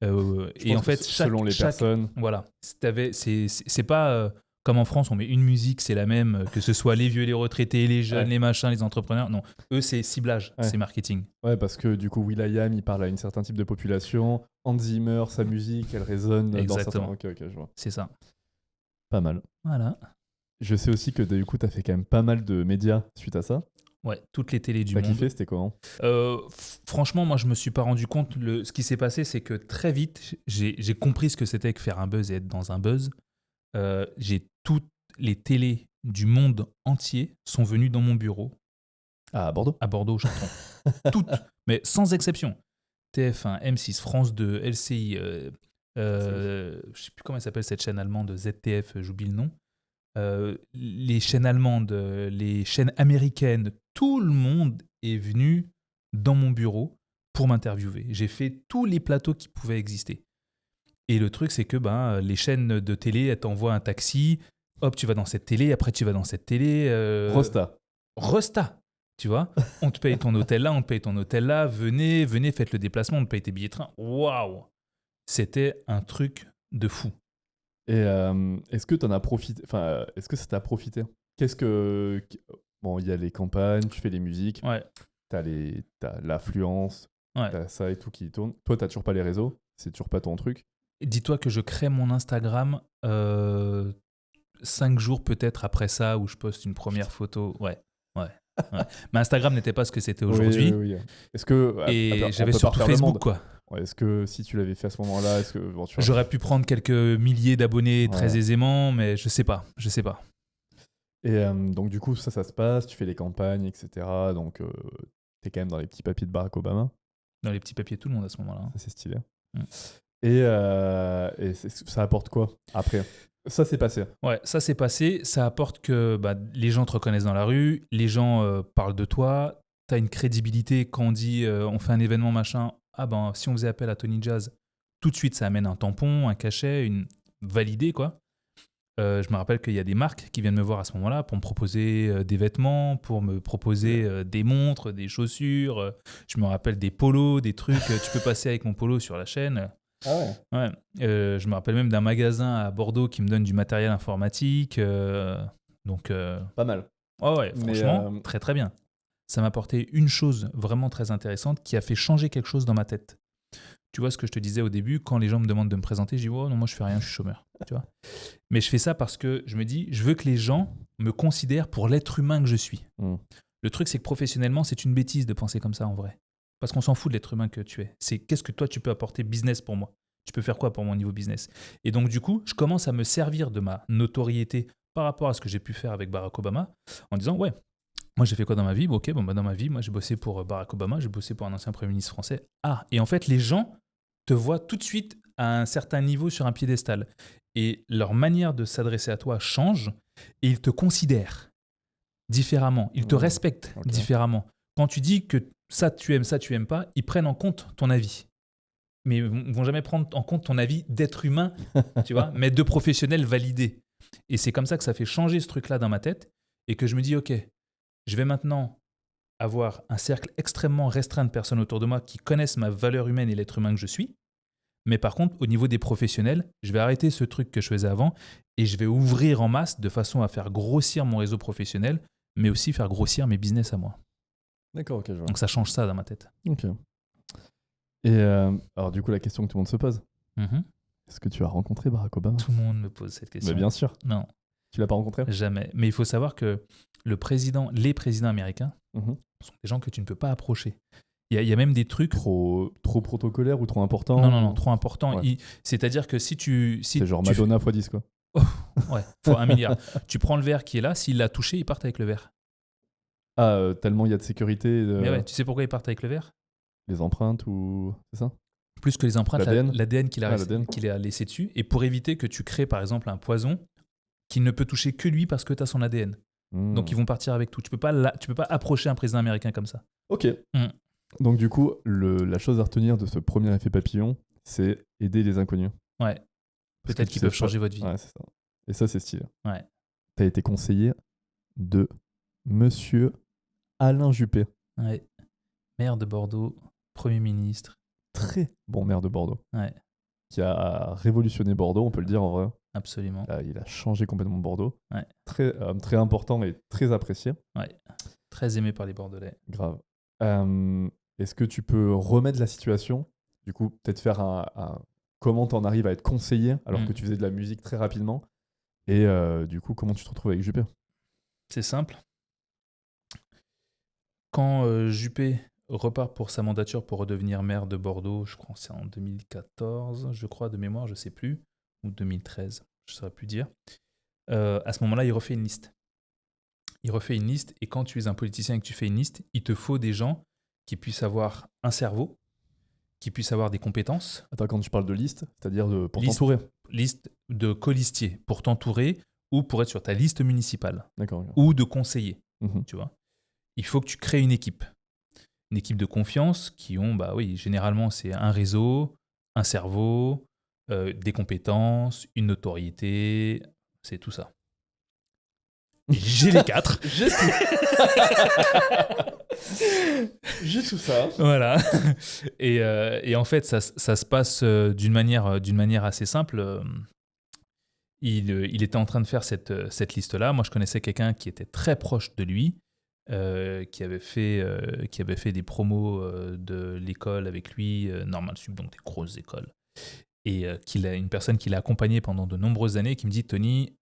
Je Et pense en que fait, selon les chaque personnes. voilà, c'est pas comme en France, on met une musique, c'est la même, que ce soit les vieux, les retraités, les jeunes, Ouais. les machins, les entrepreneurs. Non, eux, c'est ciblage, Ouais. c'est marketing. Ouais, parce que du coup, will.i.am, il parle à une certain type de population. Hans Zimmer, sa musique, elle résonne dans certains. Exactement. Ok, je vois. C'est ça. Pas mal. Voilà. Je sais aussi que du coup, t'as fait quand même pas mal de médias suite à ça. Ouais, toutes les télés du T'as monde. kiffé, c'était comment? Franchement, moi, je me suis pas rendu compte. Ce qui s'est passé, c'est que très vite, j'ai compris ce que c'était que faire un buzz et être dans un buzz. J'ai toutes les télés du monde entier sont venues dans mon bureau Ah, à Bordeaux? à Bordeaux, au Châtron. Toutes, mais sans exception. TF1, M6, France 2, LCI, je sais plus comment elle s'appelle cette chaîne allemande, ZDF, j'oublie le nom. Les chaînes allemandes, les chaînes américaines, tout le monde est venu dans mon bureau pour m'interviewer. J'ai fait tous les plateaux qui pouvaient exister. Et le truc, c'est que les chaînes de télé, elles t'envoient un taxi, hop, tu vas dans cette télé, après tu vas dans cette télé. Rosta. Resta, tu vois. On te paye ton hôtel là, on te paye ton hôtel là, venez, faites le déplacement, on te paye tes billets de train. Waouh! C'était un truc de fou. Et est-ce que t'en as profité? Enfin, est-ce que ça t'a profité? Qu'est-ce que. Bon, il y a les campagnes, tu fais les musiques, Ouais, t'as l'affluence, ouais. t'as ça et tout qui tourne. Toi, t'as toujours pas les réseaux, c'est toujours pas ton truc. Dis-toi que je crée mon Instagram 5 jours peut-être après ça, où je poste une première photo. Ouais, ouais, ouais. Mais Instagram n'était pas ce que c'était aujourd'hui. Oui. Est-ce que. Et on j'avais peut pas surtout refaire le Facebook, monde. quoi. Ouais, est-ce que si tu l'avais fait à ce moment-là, est-ce que. Bon, tu vois, J'aurais pu prendre quelques milliers d'abonnés très Ouais. aisément, mais je sais pas. Et donc, du coup, ça se passe, tu fais les campagnes, etc. Donc, t'es quand même dans les petits papiers de Barack Obama. Dans les petits papiers, tout le monde à ce moment-là. Ça, c'est stylé. Mm. Et ça apporte quoi après? Ça, c'est passé. Ouais, ça s'est passé. Ça apporte que les gens te reconnaissent dans la rue, les gens parlent de toi, tu as une crédibilité quand on dit on fait un événement machin. Ah si on faisait appel à Tony Jazz, tout de suite ça amène un tampon, un cachet, une validée quoi. Je me rappelle qu'il y a des marques qui viennent me voir à ce moment-là pour me proposer des vêtements, pour me proposer des montres, des chaussures. Je me rappelle des polos, des trucs. Tu peux passer avec mon polo sur la chaîne. Ah ouais. Ouais. Je me rappelle même d'un magasin à Bordeaux qui me donne du matériel informatique. Donc, Pas mal. oh ouais, Mais, franchement, très très bien. Ça m'a apporté une chose vraiment très intéressante qui a fait changer quelque chose dans ma tête. Tu vois ce que je te disais au début, quand les gens me demandent de me présenter, je dis oh non, moi je fais rien, je suis chômeur. Tu vois. Mais je fais ça parce que je me dis, je veux que les gens me considèrent pour l'être humain que je suis. Mm. Le truc, c'est que professionnellement, c'est une bêtise de penser comme ça en vrai. Parce qu'on s'en fout de l'être humain que tu es. C'est qu'est-ce que toi tu peux apporter business pour moi? Tu peux faire quoi pour mon niveau business? Et donc du coup, je commence à me servir de ma notoriété par rapport à ce que j'ai pu faire avec Barack Obama en disant ouais, moi j'ai fait quoi dans ma vie? Ok, dans ma vie, moi j'ai bossé pour Barack Obama, j'ai bossé pour un ancien Premier ministre français. Ah, et en fait les gens te voient tout de suite à un certain niveau sur un piédestal. Et leur manière de s'adresser à toi change et ils te considèrent différemment. Ils te respectent différemment. Quand tu dis que ça tu aimes pas, ils prennent en compte ton avis. Mais ils ne vont jamais prendre en compte ton avis d'être humain, tu vois, mais de professionnel validé. Et c'est comme ça que ça fait changer ce truc-là dans ma tête et que je me dis, ok, je vais maintenant avoir un cercle extrêmement restreint de personnes autour de moi qui connaissent ma valeur humaine et l'être humain que je suis. Mais par contre, au niveau des professionnels, je vais arrêter ce truc que je faisais avant et je vais ouvrir en masse de façon à faire grossir mon réseau professionnel, mais aussi faire grossir mes business à moi. D'accord, ok, je vois. Donc ça change ça dans ma tête. Ok. Et alors du coup, la question que tout le monde se pose, est-ce que tu as rencontré Barack Obama? Tout le monde me pose cette question. Mais bien sûr. Non. Tu l'as pas rencontré? Jamais. Mais il faut savoir que les présidents américains sont des gens que tu ne peux pas approcher. Il y a même des trucs... Trop protocolaire ou trop important? Non, trop important. Ouais. C'est-à-dire que si tu... C'est genre Madonna x10, quoi. Ouais, faut 1 milliard. Tu prends le verre qui est là, s'il l'a touché, ils partent avec le verre. Ah, tellement il y a de sécurité. Mais ouais, tu sais pourquoi ils partent avec le verre? Les empreintes ou... C'est ça? Plus que les empreintes, L'ADN. l'ADN qu'il a, l'ADN. qu'il a laissé dessus. Et pour éviter que tu crées, par exemple, un poison qui ne peut toucher que lui parce que tu as son ADN. Donc, ils vont partir avec tout. Tu peux pas approcher un président américain comme ça. Ok. Donc, du coup, la chose à retenir de ce premier effet papillon, c'est aider les inconnus. Ouais. Parce Peut-être que qu'ils tu peuvent sais changer votre vie. Ouais, c'est ça. Et ça, c'est stylé. Ouais. Tu as été conseiller de Monsieur Alain Juppé. Ouais. Maire de Bordeaux, Premier ministre. Très bon maire de Bordeaux. Ouais. Qui a révolutionné Bordeaux, on peut le dire en vrai. Absolument. Il a changé complètement Bordeaux. Ouais. Très important et très apprécié. Ouais. Très aimé par les Bordelais. Grave. Est-ce que tu peux remettre la situation? Du coup, peut-être faire comment t'en arrives à être conseiller alors que tu faisais de la musique très rapidement. Et du coup, comment tu te retrouves avec Juppé? C'est simple. Quand Juppé repart pour sa mandature pour redevenir maire de Bordeaux, je crois que c'est en 2014, je crois, de mémoire, je ne sais plus, ou 2013, je ne saurais plus dire. À ce moment-là, il refait une liste. Et quand tu es un politicien et que tu fais une liste, il te faut des gens qui puissent avoir un cerveau, qui puissent avoir des compétences. Attends, quand tu parles de liste, c'est-à-dire pour t'entourer? Liste de colistiers pour t'entourer ou pour être sur ta liste municipale. D'accord. Ou de conseillers, tu vois. Il faut que tu crées une équipe de confiance qui ont, généralement, c'est un réseau, un cerveau, des compétences, une notoriété, c'est tout ça. J'ai les 4. J'ai tout ça. Voilà. Et en fait, ça se passe d'une manière assez simple. Il était en train de faire cette liste-là. Moi, je connaissais quelqu'un qui était très proche de lui, qui avait fait des promos de l'école avec lui, Normal Sup, donc des grosses écoles. Et une personne qui l'a accompagné pendant de nombreuses années, qui me dit « Tony,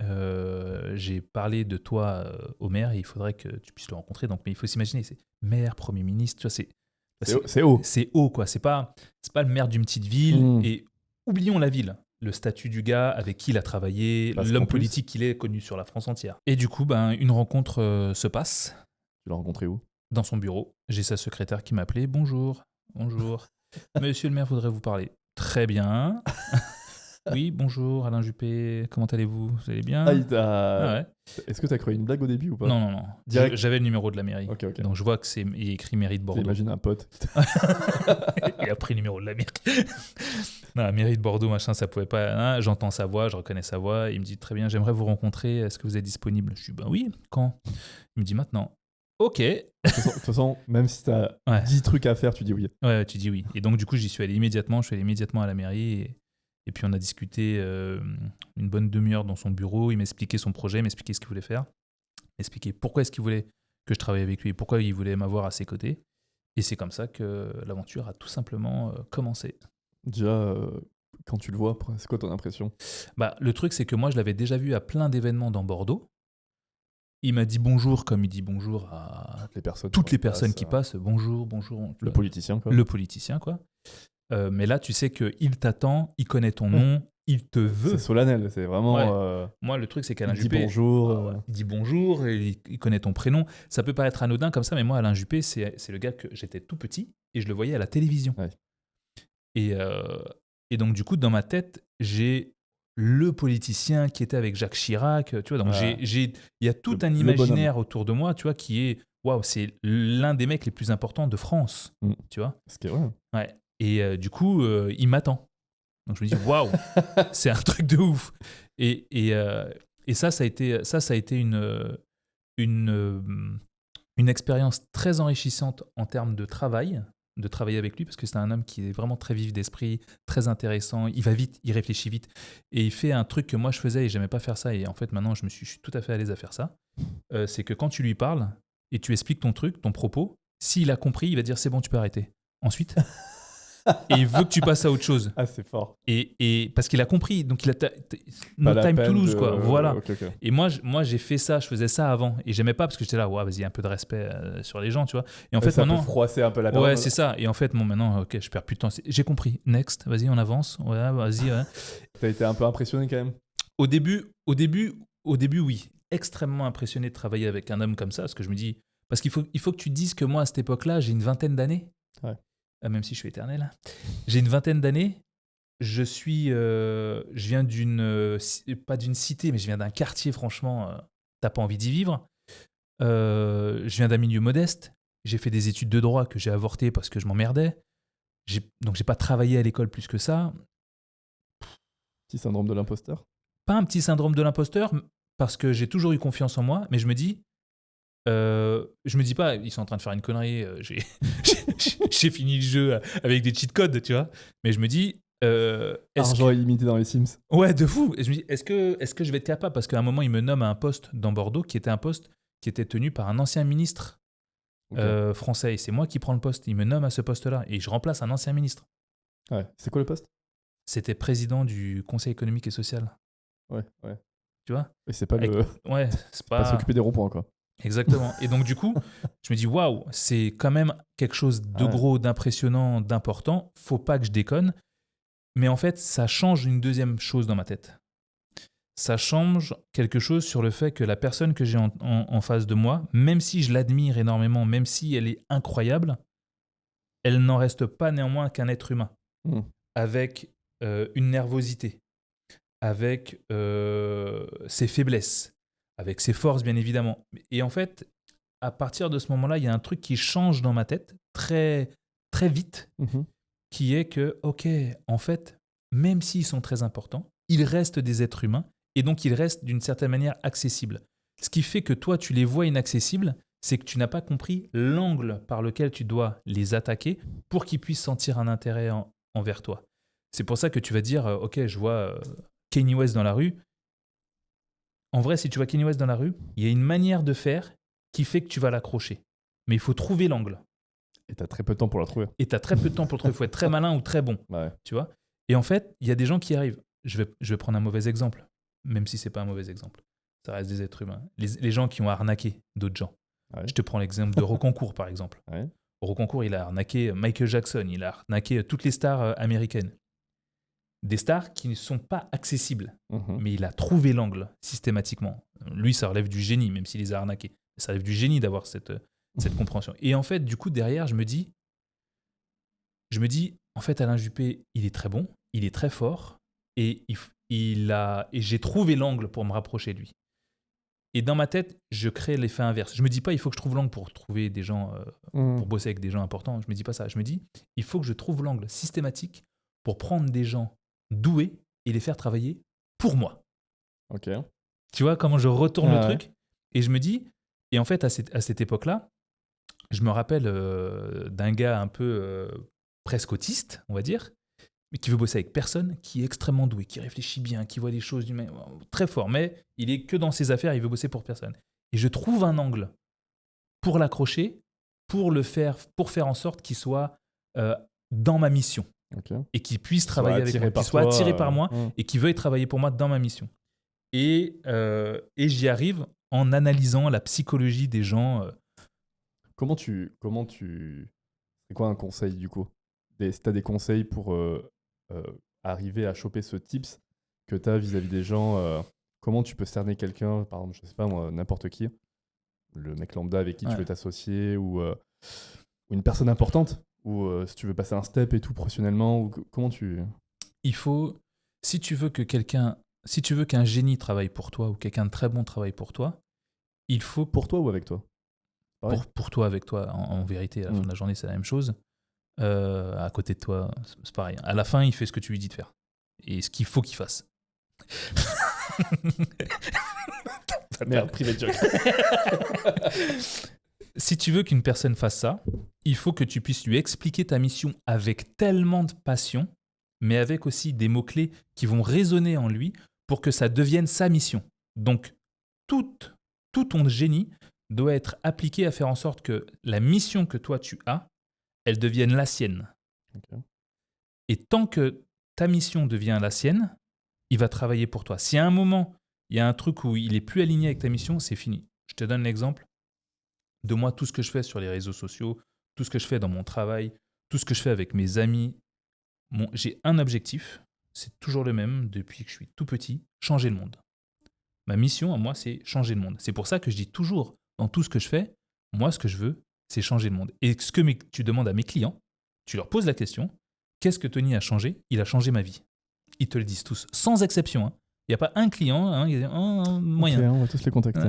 j'ai parlé de toi au maire et il faudrait que tu puisses le rencontrer. » Donc, mais il faut s'imaginer, c'est maire, Premier ministre, tu vois, c'est haut. C'est haut, quoi. C'est pas le maire d'une petite ville. Et oublions la ville. Le statut du gars avec qui il a travaillé, l'homme politique qu'il est, connu sur la France entière. Et du coup, une rencontre se passe. Tu l'as rencontré où? Dans son bureau. J'ai sa secrétaire qui m'a appelé. Bonjour. Monsieur le maire voudrait vous parler. Très bien. Oui, bonjour Alain Juppé. Comment allez-vous? Vous allez bien? Ouais. Est-ce que tu as créé une blague au début ou pas? Non. J'avais le numéro de la mairie. Ok. Donc je vois il est écrit mairie de Bordeaux. J'imagine un pote. Il a pris le numéro de la mairie. Non, la mairie de Bordeaux, machin, ça pouvait pas. J'entends sa voix, je reconnais sa voix. Il me dit très bien, j'aimerais vous rencontrer. Est-ce que vous êtes disponible? Je dis oui. Quand? Il me dit maintenant. Ok. De toute façon, même si tu as 10 trucs à faire, tu dis oui. Ouais, tu dis oui. Et donc, du coup, j'y suis allé immédiatement. Je suis allé immédiatement à la mairie. Et puis, on a discuté une bonne demi-heure dans son bureau. Il m'a expliqué son projet, il m'a expliqué ce qu'il voulait faire. Il m'a expliqué pourquoi est-ce qu'il voulait que je travaille avec lui et pourquoi il voulait m'avoir à ses côtés. Et c'est comme ça que l'aventure a tout simplement commencé. Déjà, quand tu le vois, c'est quoi ton impression? Le truc, c'est que moi, je l'avais déjà vu à plein d'événements dans Bordeaux. Il m'a dit bonjour comme il dit bonjour à toutes les personnes qui passent. Bonjour. Le politicien, quoi. Le politicien, quoi. Mais là, tu sais qu'il t'attend, il connaît ton nom, il te veut. C'est solennel, c'est vraiment... Moi, le truc, c'est qu'Alain Juppé... Juppé... bonjour. Il dit bonjour, et il connaît ton prénom. Ça peut paraître anodin comme ça, mais moi, Alain Juppé, c'est le gars que j'étais tout petit et je le voyais à la télévision. Ouais. Et donc, du coup, dans ma tête, j'ai le politicien qui était avec Jacques Chirac, tu vois. Donc, il y a tout un imaginaire autour de moi, tu vois, qui est, waouh, c'est l'un des mecs les plus importants de France, tu vois. Ce qui est vrai. Ouais. Et du coup, il m'attend. Donc, je me dis, waouh, c'est un truc de ouf. Et ça a été une expérience très enrichissante en termes de travailler avec lui, parce que c'est un homme qui est vraiment très vif d'esprit, très intéressant, il va vite, il réfléchit vite, et il fait un truc que moi je faisais et j'aimais pas faire ça, et en fait maintenant je suis tout à fait à l'aise à faire ça. C'est que quand tu lui parles et tu expliques ton truc, ton propos, s'il a compris, il va dire c'est bon, tu peux arrêter. Ensuite, et il veut que tu passes à autre chose. Ah, c'est fort. Et parce qu'il a compris, donc il a No Time Toulouse, quoi. Voilà. Okay. Et moi, j'ai fait ça, je faisais ça avant, et j'aimais pas parce que j'étais là, ouais, vas-y, un peu de respect sur les gens, tu vois. Et en fait, ça maintenant, peut froisser un peu la parole. Ouais, c'est ça. Et en fait, maintenant, ok, je perds plus de temps. J'ai compris. Next, vas-y, on avance. Ouais, vas-y. Ouais. T'as été un peu impressionné quand même? Au début, oui. Extrêmement impressionné de travailler avec un homme comme ça, parce que je me dis, parce qu'il faut que tu te dises que moi, à cette époque-là, j'ai une vingtaine d'années. Ouais. même si je suis éternel. J'ai une vingtaine d'années. Je viens pas d'une cité, mais je viens d'un quartier, franchement, t'as pas envie d'y vivre. Je viens d'un milieu modeste. J'ai fait des études de droit que j'ai avortées parce que je m'emmerdais. Donc, j'ai pas travaillé à l'école plus que ça. Petit syndrome de l'imposteur. Pas un petit syndrome de l'imposteur, parce que j'ai toujours eu confiance en moi, mais je me dis pas, ils sont en train de faire une connerie, j'ai fini le jeu avec des cheat codes, tu vois. Mais je me dis, Argent illimité dans les Sims. ouais, de fou. Et je me dis, est-ce que je vais être capable? Parce qu'à un moment, ils me nomment à un poste dans Bordeaux qui était un poste qui était tenu par un ancien ministre Ok. français. Et c'est moi qui prends le poste. Ils me nomment à ce poste-là et je remplace un ancien ministre. Ouais. C'est quoi le poste? C'était président du Conseil économique et social, Ouais, ouais. tu vois. Et c'est pas Avec- le. Ouais, c'est Pas pas. s'occuper des ronds-points, quoi. Exactement. Et donc, du coup, je me dis, waouh, c'est quand même quelque chose de Ah ouais. gros, d'impressionnant, d'important. Faut pas que je déconne. Mais en fait, ça change une deuxième chose dans ma tête. Ça change quelque chose sur le fait que la personne que j'ai en face de moi, même si je l'admire énormément, même si elle est incroyable, elle n'en reste pas néanmoins qu'un être humain, Hmm. avec une nervosité, avec ses faiblesses, avec ses forces, bien évidemment. Et en fait, à partir de ce moment-là, il y a un truc qui change dans ma tête très, très vite, Mhm. qui est que, ok, en fait, même s'ils sont très importants, ils restent des êtres humains et donc ils restent d'une certaine manière accessibles. Ce qui fait que toi, tu les vois inaccessibles, c'est que tu n'as pas compris l'angle par lequel tu dois les attaquer pour qu'ils puissent sentir un intérêt envers toi. C'est pour ça que tu vas dire, ok, je vois Kanye West dans la rue. En vrai, si tu vois Kanye West dans la rue, il y a une manière de faire qui fait que tu vas l'accrocher. Mais il faut trouver l'angle. Et t'as très peu de temps pour la trouver. Et tu as très peu de temps pour le trouver. Il faut être très malin ou très bon. Ouais. Tu vois. Et en fait, il y a des gens qui arrivent. Je vais prendre un mauvais exemple, même si c'est pas un mauvais exemple. Ça reste des êtres humains. Les gens qui ont arnaqué d'autres gens. Ouais. Je te prends l'exemple de Rocancourt, par exemple. Ouais. Rocancourt, il a arnaqué Michael Jackson, il a arnaqué toutes les stars américaines. Des stars qui ne sont pas accessibles. Mhm. Mais il a trouvé l'angle systématiquement. Lui, ça relève du génie, même s'il les a arnaqués. Ça relève du génie d'avoir cette compréhension. Et en fait, du coup, derrière, je me dis, en fait, Alain Juppé, il est très bon, il est très fort, et et j'ai trouvé l'angle pour me rapprocher de lui. Et dans ma tête, je crée l'effet inverse. Je me dis pas, il faut que je trouve l'angle pour trouver des gens, Mhm. pour bosser avec des gens importants. Je me dis pas ça. Je me dis, il faut que je trouve l'angle systématique pour prendre des gens doués et les faire travailler pour moi. Ok. Tu vois comment je retourne le Ah ouais. truc? Et je me dis, et en fait, à cette époque-là, je me rappelle d'un gars un peu presque autiste, on va dire, mais qui veut bosser avec personne, qui est extrêmement doué, qui réfléchit bien, qui voit les choses d'une manière très fort, mais il est que dans ses affaires, il veut bosser pour personne. Et je trouve un angle pour l'accrocher, pour faire en sorte qu'il soit dans ma mission Ok. et qu'il puisse Soit travailler avec attiré moi, par qu'il soit toi, attiré par moi mhm. et qu'il veuille travailler pour moi dans ma mission. Et j'y arrive en analysant la psychologie des gens. Comment tu. C'est quoi un conseil du coup? Si t'as des conseils pour euh, arriver à choper ce tips que t'as vis-à-vis des gens, comment tu peux cerner quelqu'un, par exemple, je sais pas moi, n'importe qui, le mec lambda avec qui tu Ouais. veux t'associer ou une personne importante, ou si tu veux passer un step et tout professionnellement, ou comment tu. Il faut, si tu veux qu'un génie travaille pour toi ou quelqu'un de très bon travaille pour toi, il faut Pour toi ou avec toi? Pareil. pour toi avec toi. En vérité, à la fin de la journée, c'est la même chose. À côté de toi, c'est pareil. À la fin, il fait ce que tu lui dis de faire et ce qu'il faut qu'il fasse. Merde, privé joke. Si tu veux qu'une personne fasse ça, il faut que tu puisses lui expliquer ta mission avec tellement de passion, mais avec aussi des mots-clés qui vont résonner en lui pour que ça devienne sa mission. Donc, tout ton génie doit être appliqué à faire en sorte que la mission que toi tu as, elle devienne la sienne. Ok. Et tant que ta mission devient la sienne, il va travailler pour toi. Si à un moment, il y a un truc où il est plus aligné avec ta mission, c'est fini. Je te donne l'exemple de moi, tout ce que je fais sur les réseaux sociaux, tout ce que je fais dans mon travail, tout ce que je fais avec mes amis. J'ai un objectif, c'est toujours le même depuis que je suis tout petit, changer le monde. Ma mission à moi, c'est changer le monde. C'est pour ça que je dis toujours, dans tout ce que je fais, moi, ce que je veux, c'est changer le monde. Et ce que tu demandes à mes clients, Tu leur poses la question, qu'est-ce que Tony a changé? Il a changé ma vie. Ils te le disent tous, sans exception. Il n'y a pas un client qui dit moyen. Ok, on va tous les contacter.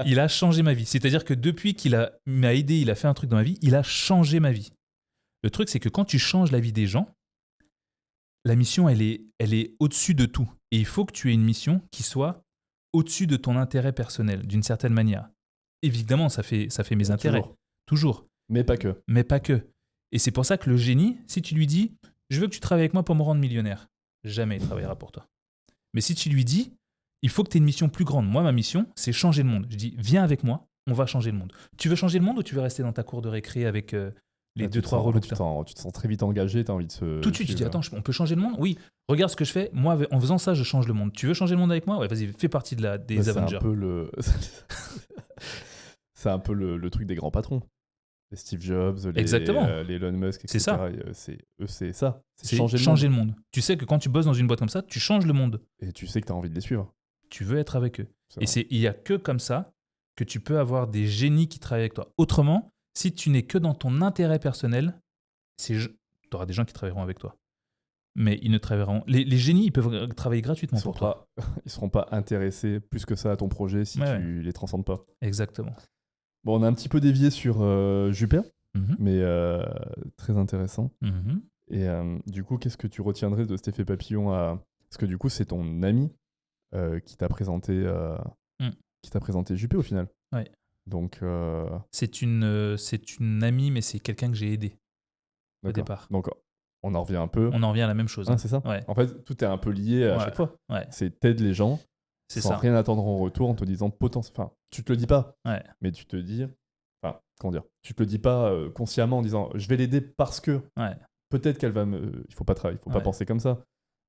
Il a changé ma vie. C'est-à-dire que depuis m'a aidé, il a fait un truc dans ma vie, il a changé ma vie. Le truc, c'est que quand tu changes la vie des gens, la mission, elle est au-dessus de tout. Et il faut que tu aies une mission qui soit au-dessus de ton intérêt personnel, d'une certaine manière. Évidemment, ça fait mes intérêts. Toujours. Mais pas que. Mais pas que. Et c'est pour ça que le génie, si tu lui dis « Je veux que tu travailles avec moi pour me rendre millionnaire », jamais il travaillera pour toi. Mais si tu lui dis « Il faut que tu aies une mission plus grande. Moi, ma mission, c'est changer le monde. » Je dis « Viens avec moi, on va changer le monde. » Tu veux changer le monde ou tu veux rester dans ta cour de récré avec les 2-3 relous? Tu te sens très vite engagé, tu as envie de se... Tout de suite, tu dis « Attends, on peut changer le monde ?» Oui, regarde ce que je fais. Moi, en faisant ça, je change le monde. Tu veux changer le monde avec moi? Ouais, vas-y, fais partie des Avengers. C'est un peu le truc des grands patrons. Les Steve Jobs, les Elon Musk, etc. C'est ça. C'est ça. C'est changer le monde. Tu sais que quand tu bosses dans une boîte comme ça, tu changes le monde. Et tu sais que tu as envie de les suivre. Tu veux être avec eux. Il n'y a que comme ça que tu peux avoir des génies qui travaillent avec toi. Autrement, si tu n'es que dans ton intérêt personnel, tu auras des gens qui travailleront avec toi. Mais ils ne travailleront... Les génies, ils peuvent travailler gratuitement pour toi. Ils ne seront pas intéressés plus que ça à ton projet si tu les transcendes pas. Exactement. Bon, on a un petit peu dévié sur Jupiter, mais très intéressant. Et du coup, qu'est-ce que tu retiendrais de cet effet papillon Parce que du coup, c'est ton ami qui t'a présenté Jupiter au final. Ouais. Donc, c'est une amie, mais c'est quelqu'un que j'ai aidé au départ. Donc, on en revient un peu. On en revient à la même chose. C'est ça. Ouais. En fait, tout est un peu lié à chaque fois. Ouais. C'est t'aides les gens sans rien attendre en retour en te disant potentiellement. Enfin, tu te le dis pas, mais tu te dis. Enfin, comment dire? Tu te le dis pas consciemment en disant je vais l'aider parce que peut-être qu'elle va me. Il faut pas pas penser comme ça.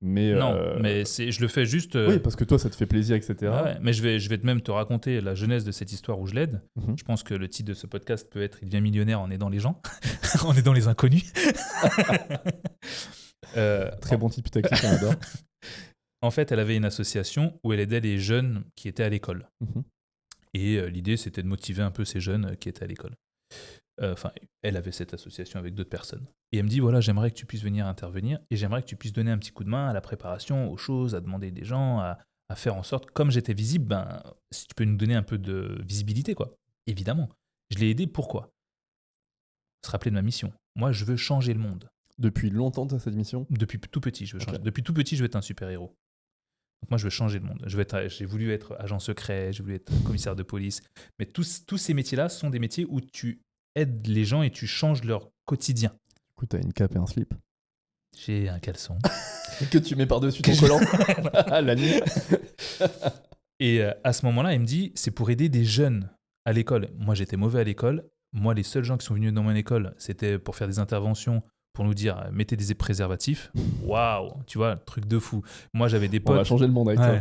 Mais non, mais je le fais juste. Oui, parce que toi, ça te fait plaisir, etc. Mais je vais même te raconter la genèse de cette histoire où je l'aide. Je pense que le titre de ce podcast peut être « Il devient millionnaire en aidant les gens ». En aidant les inconnus. Très bon type tactique, on adore. En fait, elle avait une association où elle aidait les jeunes qui étaient à l'école. Et l'idée, c'était de motiver un peu ces jeunes qui étaient à l'école. Elle avait cette association avec d'autres personnes. Et elle me dit, voilà, j'aimerais que tu puisses venir intervenir et j'aimerais que tu puisses donner un petit coup de main à la préparation, aux choses, à demander des gens, à faire en sorte, comme j'étais visible, si tu peux nous donner un peu de visibilité, quoi. Évidemment. Je l'ai aidé, pourquoi? Se rappeler de ma mission. Moi, je veux changer le monde. Depuis longtemps, tu as cette mission? Depuis tout petit, je veux changer. Depuis tout petit, je veux être un super-héros. Donc moi, je veux changer le monde. J'ai voulu être agent secret, j'ai voulu être commissaire de police. Mais tous ces métiers-là sont des métiers où tu aides les gens et tu changes leur quotidien. Du coup, tu as une cape et un slip. J'ai un caleçon. Que tu mets par-dessus ton collant la nuit. Et à ce moment-là, il me dit, c'est pour aider des jeunes à l'école. Moi, j'étais mauvais à l'école. Moi, les seuls gens qui sont venus dans mon école, c'était pour faire des interventions, pour nous dire, mettez des préservatifs. Waouh, tu vois, truc de fou. Moi, j'avais des potes... On va changer le monde avec toi.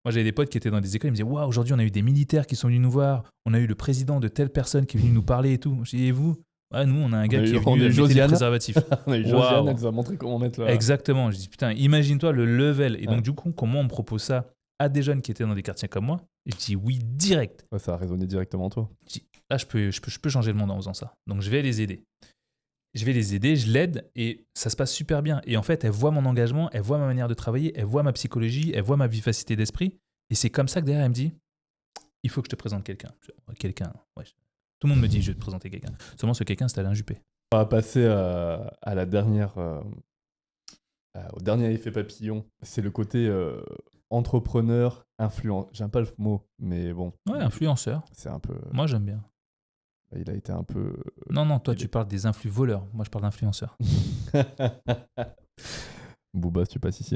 Moi, j'avais des potes qui étaient dans des écoles, ils me disaient, waouh, aujourd'hui, on a eu des militaires qui sont venus nous voir, on a eu le président de telle personne qui est venu nous parler et tout. Je dis, et vous? Nous, on a un gars qui est venu mettre des préservatifs. On a eu Josiane, elle nous a montré comment mettre là. Exactement. Je dis, putain, imagine-toi le level. Et donc, du coup, comment on me propose ça à des jeunes qui étaient dans des quartiers comme moi? Et je dis oui, direct. Ça a résonné directement en toi. Je dis, là, je peux changer le monde en faisant ça. Donc, je vais les aider. Je l'aide et ça se passe super bien. Et en fait, elle voit mon engagement, elle voit ma manière de travailler, elle voit ma psychologie, elle voit ma vivacité d'esprit. Et c'est comme ça que derrière, elle me dit, il faut que je te présente quelqu'un. Quelqu'un, ouais. Tout le monde me dit, je vais te présenter quelqu'un. Seulement, ce quelqu'un, c'est Alain Juppé. On va passer à la dernière, au dernier effet papillon. C'est le côté entrepreneur, influenceur. J'aime pas le mot, mais bon. Ouais, influenceur. C'est un peu... Moi, j'aime bien. Il a été un peu... Non, toi, tu parles des influx voleurs. Moi, je parle d'influenceurs. Booba, tu passes ici.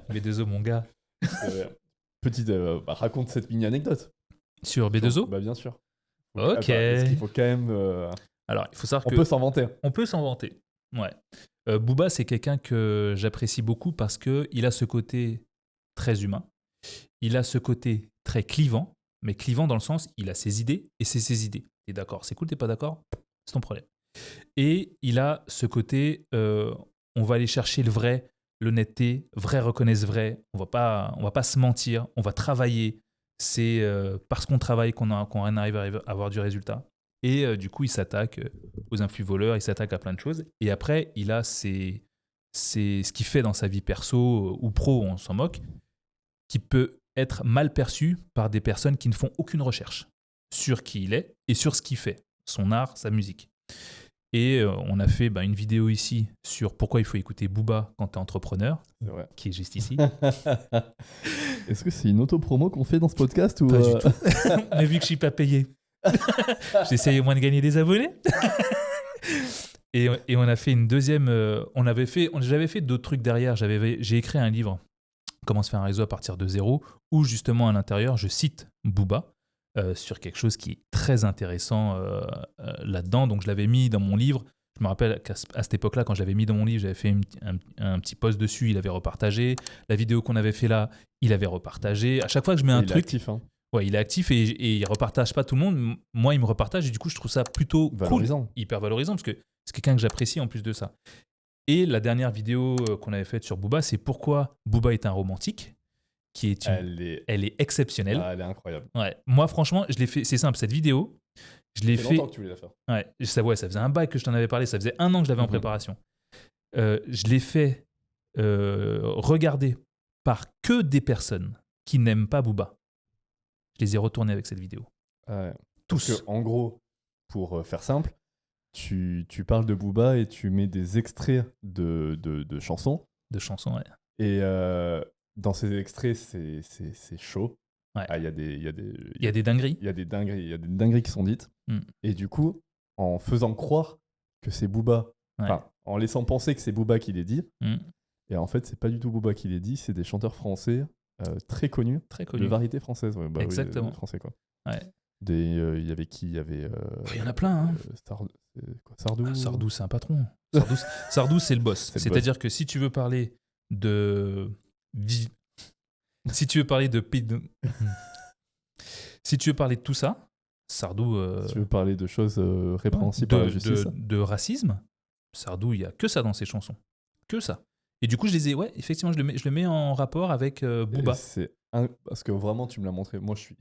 B2O, mon gars. Petite... raconte cette mini-anecdote. Sur B2O? Bah, bien sûr. Ok. Parce qu'il faut quand même... Alors, il faut savoir on peut s'en vanter. On peut s'en vanter, ouais. Booba, c'est quelqu'un que j'apprécie beaucoup parce qu'il a ce côté très humain. Il a ce côté très clivant, mais clivant dans le sens, il a ses idées et c'est ses idées. T'es d'accord, c'est cool, t'es pas d'accord, c'est ton problème. Et il a ce côté, on va aller chercher le vrai, l'honnêteté, vrai reconnaisse vrai, on va pas se mentir, on va travailler. C'est parce qu'on travaille qu'on arrive à avoir du résultat. Et du coup, il s'attaque aux influx voleurs, il s'attaque à plein de choses. Et après, il a ce qu'il fait dans sa vie perso ou pro, on s'en moque, qui peut être mal perçu par des personnes qui ne font aucune recherche sur qui il est et sur ce qu'il fait, son art, sa musique. Et on a fait une vidéo ici sur pourquoi il faut écouter Booba quand tu es entrepreneur, C'est vrai. qui est juste ici. Est-ce que c'est une auto-promo qu'on fait dans ce podcast ou Pas du tout. Mais vu que je suis pas payé, j'essaye au moins de gagner des abonnés. Et on a fait une deuxième. J'avais fait d'autres trucs derrière. J'ai écrit un livre, Comment se faire un réseau à partir de zéro, où justement à l'intérieur, je cite Booba sur quelque chose qui est très intéressant là-dedans. Donc je l'avais mis dans mon livre. Je me rappelle qu'à cette époque-là, quand je l'avais mis dans mon livre, j'avais fait un petit post dessus, il avait repartagé. La vidéo qu'on avait fait là, il avait repartagé. À chaque fois que je mets un truc... Il est actif, hein. Ouais, il est actif et il repartage pas tout le monde. Moi, il me repartage et du coup, je trouve ça plutôt Valorisant. cool, hyper valorisant, parce que c'est quelqu'un que j'apprécie en plus de ça. Et la dernière vidéo qu'on avait faite sur Booba, c'est pourquoi Booba est un romantique, qui est elle est exceptionnelle. Ah, elle est incroyable. Ouais. Moi, franchement, je l'ai fait. C'est simple, cette vidéo, je l'ai Ça fait fait. longtemps que tu voulais la faire. Ouais, ça faisait un bail que je t'en avais parlé. Ça faisait 1 an que je l'avais en préparation. Je l'ai fait regarder par que des personnes qui n'aiment pas Booba. Je les ai retournés avec cette vidéo. Tous. Parce que, en gros, pour faire simple, tu parles de Booba et tu mets des extraits de chansons. De chansons, ouais. Et dans ces extraits, c'est chaud. Ouais. Il y a des dingueries. Il y a des dingueries qui sont dites. Et du coup, en faisant croire que c'est Booba, en laissant penser que c'est Booba qui les dit, et en fait, c'est pas du tout Booba qui les dit, c'est des chanteurs français très connus. De variété française. Ouais, exactement. Oui, français, quoi. Ouais. Il y avait qui ? Il y avait... il y en a plein. Hein. Sardou. Sardou, c'est un patron. Sardou, c'est le boss. C'est-à-dire que si tu veux parler de... si tu veux parler de tout ça, Sardou... Si tu veux parler de choses répréhensibles par la justice. De racisme, Sardou, il n'y a que ça dans ses chansons. Que ça. Et du coup, je les ai... Ouais, effectivement, je le mets en rapport avec Booba. Parce que vraiment, tu me l'as montré. Moi, je suis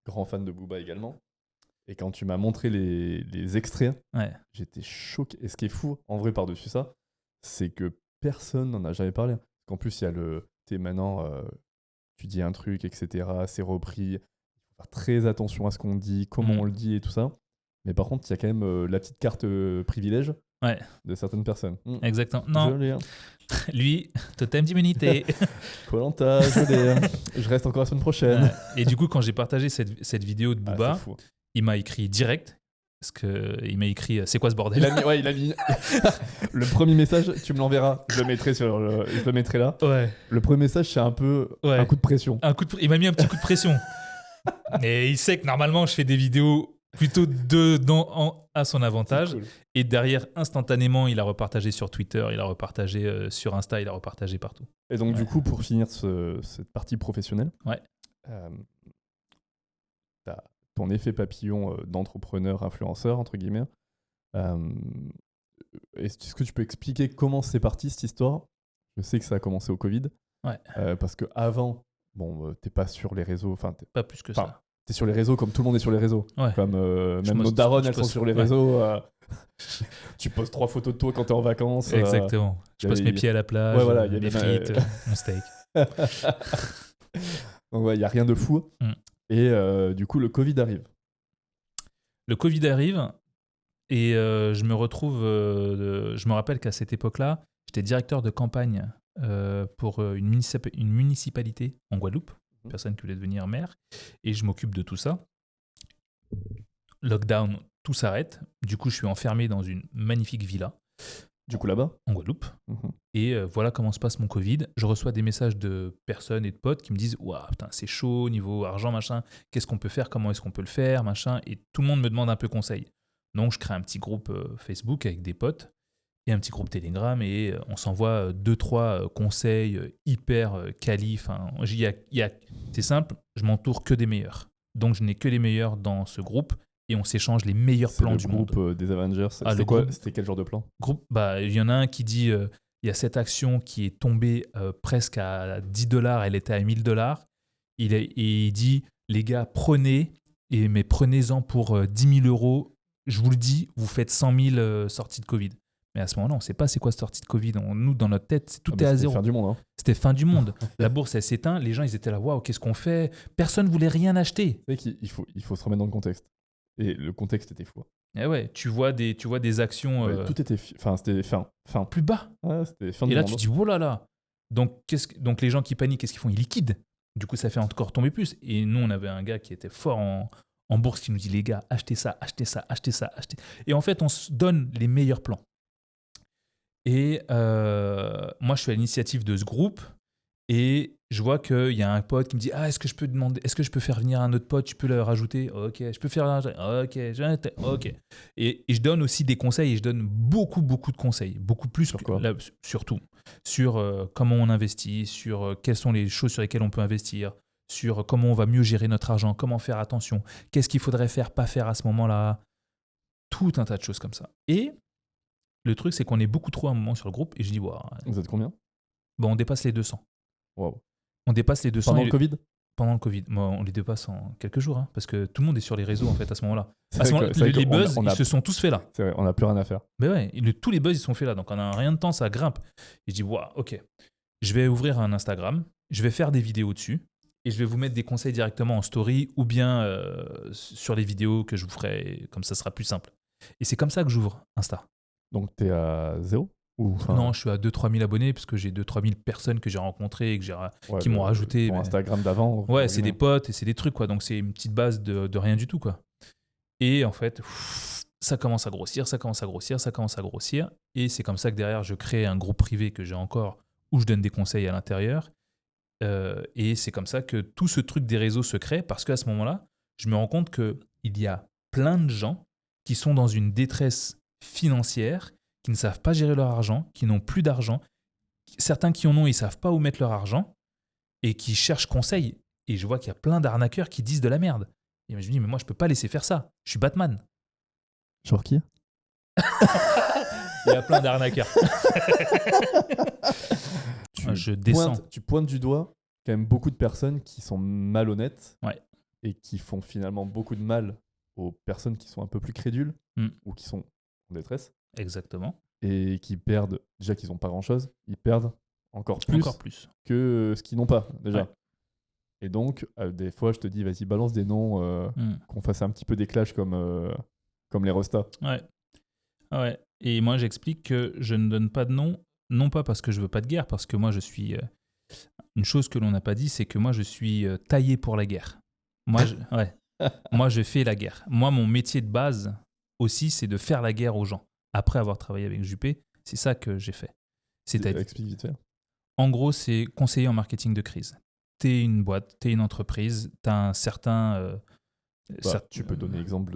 grand fan de Booba également. Et quand tu m'as montré les extraits, j'étais choqué. Et ce qui est fou, en vrai, par-dessus ça, c'est que personne n'en a jamais parlé. Parce qu'en plus, il y a t'es maintenant, tu dis un truc, etc. C'est repris. Il faut faire très attention à ce qu'on dit, comment on le dit et tout ça. Mais par contre, il y a quand même la petite carte privilège de certaines personnes. Exactement. Non. Joli, hein. Lui, totem d'immunité. Koh-Lanta, joli. Je reste encore la semaine prochaine. Et du coup, quand j'ai partagé cette vidéo de Booba, il m'a écrit direct. Parce qu'il m'a écrit c'est quoi ce bordel ? Il a mis le premier message, tu me l'enverras. Je le mettrai là. Ouais. Le premier message, c'est un peu un coup de pression. Il m'a mis un petit coup de pression. Et il sait que normalement, je fais des vidéos plutôt à son avantage. Cool. Et derrière, instantanément, il a repartagé sur Twitter, il a repartagé sur Insta, il a repartagé partout. Et donc, du coup, pour finir cette partie professionnelle, t'as ton effet papillon d'entrepreneur, influenceur, entre guillemets. Est-ce que tu peux expliquer comment c'est parti cette histoire ? Je sais que ça a commencé au Covid. Parce qu'avant, t'es pas sur les réseaux. Pas plus que ça. T'es sur les réseaux comme tout le monde est sur les réseaux. Comme même nos darons, elles sont sur les réseaux. Tu poses 3 photos de toi quand t'es en vacances. Exactement. Je pose mes pieds à la plage, mes frites, mon steak. Donc il n'y a rien de fou. Et du coup, le Covid arrive. Le Covid arrive et je me retrouve... je me rappelle qu'à cette époque-là, j'étais directeur de campagne pour une municipalité en Guadeloupe. Personne qui voulait devenir maire. Et je m'occupe de tout ça. Lockdown, tout s'arrête. Du coup, je suis enfermé dans une magnifique villa. Du coup, là-bas ? En Guadeloupe. Et voilà comment se passe mon Covid. Je reçois des messages de personnes et de potes qui me disent « Waouh, putain, c'est chaud, niveau argent, machin. Qu'est-ce qu'on peut faire ? Comment est-ce qu'on peut le faire ? Machin. » Et tout le monde me demande un peu conseil. Donc, je crée un petit groupe Facebook avec des potes et un petit groupe Telegram et on s'envoie 2-3 conseils hyper quali. C'est simple, je m'entoure que des meilleurs. Donc, je n'ai que les meilleurs dans ce groupe. Et on s'échange les meilleurs plans du monde. C'est le groupe des Avengers. C'était quel genre de plan ? Il y en a un qui dit il y a cette action qui est tombée presque à $10, elle était à $1000. Et il dit les gars, prenez-en pour 10 000 €. je vous le dis, vous faites 100 000 sorties de Covid. Mais à ce moment-là, on ne sait pas c'est quoi cette sortie de Covid. Nous, dans notre tête, tout est à zéro. C'était fin du monde. Hein. C'était fin du monde. La bourse, elle s'éteint. Les gens, ils étaient là, waouh, qu'est-ce qu'on fait? Personne ne voulait rien acheter. C'est vrai qu'il faut se remettre dans le contexte. Et le contexte était fou. Et ouais, tu vois des actions Tout était... c'était fin. plus bas. Ouais, c'était fin Et du là, monde. tu te dis, oh là là. Donc les gens qui paniquent, qu'est-ce qu'ils font? Ils liquident. Du coup, ça fait encore tomber plus. Et nous, on avait un gars qui était fort en bourse qui nous dit, les gars, achetez ça, achetez ça, achetez ça, achetez. Et en fait, on se donne les meilleurs plans. Et moi, je suis à l'initiative de ce groupe et je vois qu'il y a un pote qui me dit, est-ce que je peux faire venir un autre pote, tu peux le rajouter? Ok, je peux faire ok. Et je donne aussi des conseils et je donne beaucoup de conseils, beaucoup plus Sur quoi? surtout sur comment on investit, sur quelles sont les choses sur lesquelles on peut investir, sur comment on va mieux gérer notre argent, comment faire attention, qu'est-ce qu'il faudrait faire, pas faire à ce moment-là, tout un tas de choses comme ça. Et le truc, c'est qu'on est beaucoup trop à un moment sur le groupe et je dis, wow, Vous êtes combien? on dépasse les 200. Waouh. On dépasse les 200. Pendant le Covid? Pendant le Covid. Moi, on les dépasse en quelques jours, hein, parce que tout le monde est sur les réseaux en fait à ce moment-là. C'est À ce vrai moment-là, que- c'est vrai les qu'on buzz, a- on ils a- se sont tous faits là. C'est vrai, on n'a plus rien à faire. Mais ouais, tous les buzz, ils sont faits là. Donc en un rien de temps, ça grimpe. Et je dis, waouh, ok. Je vais ouvrir un Instagram, je vais faire des vidéos dessus et je vais vous mettre des conseils directement en story ou bien sur les vidéos que je vous ferai, comme ça sera plus simple. Et c'est comme ça que j'ouvre Insta. Donc t'es à 0? Non, je suis à 2-3 000 abonnés parce que j'ai 2-3 000 personnes que j'ai rencontrées et qui m'ont rajouté. Ton Mais... Instagram d'avant. Ouais, c'est des potes et c'est des trucs, quoi. Donc c'est une petite base de rien du tout, quoi. Et en fait, ça commence à grossir, ça commence à grossir, ça commence à grossir. Et c'est comme ça que derrière, je crée un groupe privé que j'ai encore où je donne des conseils à l'intérieur. Et c'est comme ça que tout ce truc des réseaux se crée parce qu'à ce moment-là, je me rends compte qu'il y a plein de gens qui sont dans une détresse financière, qui ne savent pas gérer leur argent, qui n'ont plus d'argent. Certains qui en ont, ils ne savent pas où mettre leur argent et qui cherchent conseil. Et je vois qu'il y a plein d'arnaqueurs qui disent de la merde. Et je me dis, mais moi, je ne peux pas laisser faire ça. Je suis Batman. Genre qui? Il y a plein d'arnaqueurs. Je descends. Tu pointes du doigt quand même beaucoup de personnes qui sont malhonnêtes Ouais. et qui font finalement beaucoup de mal aux personnes qui sont un peu plus crédules ou qui sont en détresse. Exactement. Et qui perdent, déjà qu'ils n'ont pas grand-chose, ils perdent encore plus que ce qu'ils n'ont pas déjà. Ouais. Et donc, des fois, je te dis, vas-y, balance des noms, qu'on fasse un petit peu des clashs comme les Rostas. Ouais. Et moi, j'explique que je ne donne pas de nom, non pas parce que je veux pas de guerre, parce que moi, je suis... une chose que l'on n'a pas dit, c'est que moi, je suis taillé pour la guerre. Moi, moi, je fais la guerre. Moi, mon métier de base aussi, c'est de faire la guerre aux gens. Après avoir travaillé avec Juppé, c'est ça que j'ai fait. Explique vite fait. En gros, c'est conseiller en marketing de crise. T'es une boîte, t'es une entreprise, t'as un certain... tu peux donner l'exemple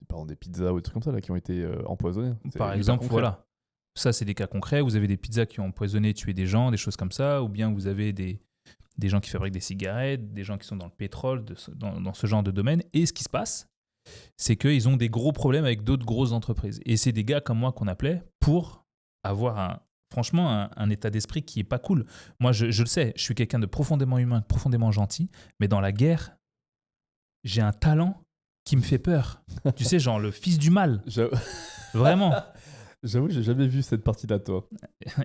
par exemple, des pizzas ou des trucs comme ça là, qui ont été empoisonnées. Par exemple, voilà. Ça, c'est des cas concrets. Vous avez des pizzas qui ont empoisonné, tué des gens, des choses comme ça. Ou bien vous avez des gens qui fabriquent des cigarettes, des gens qui sont dans le pétrole, dans ce genre de domaine. Et ce qui se passe, c'est qu'ils ont des gros problèmes avec d'autres grosses entreprises. Et c'est des gars comme moi qu'on appelait pour avoir franchement un état d'esprit qui est pas cool. Moi, je le sais, je suis quelqu'un de profondément humain, profondément gentil, mais dans la guerre, j'ai un talent qui me fait peur. Tu sais, genre le fils du mal. Vraiment. J'avoue, j'ai jamais vu cette partie-là de toi.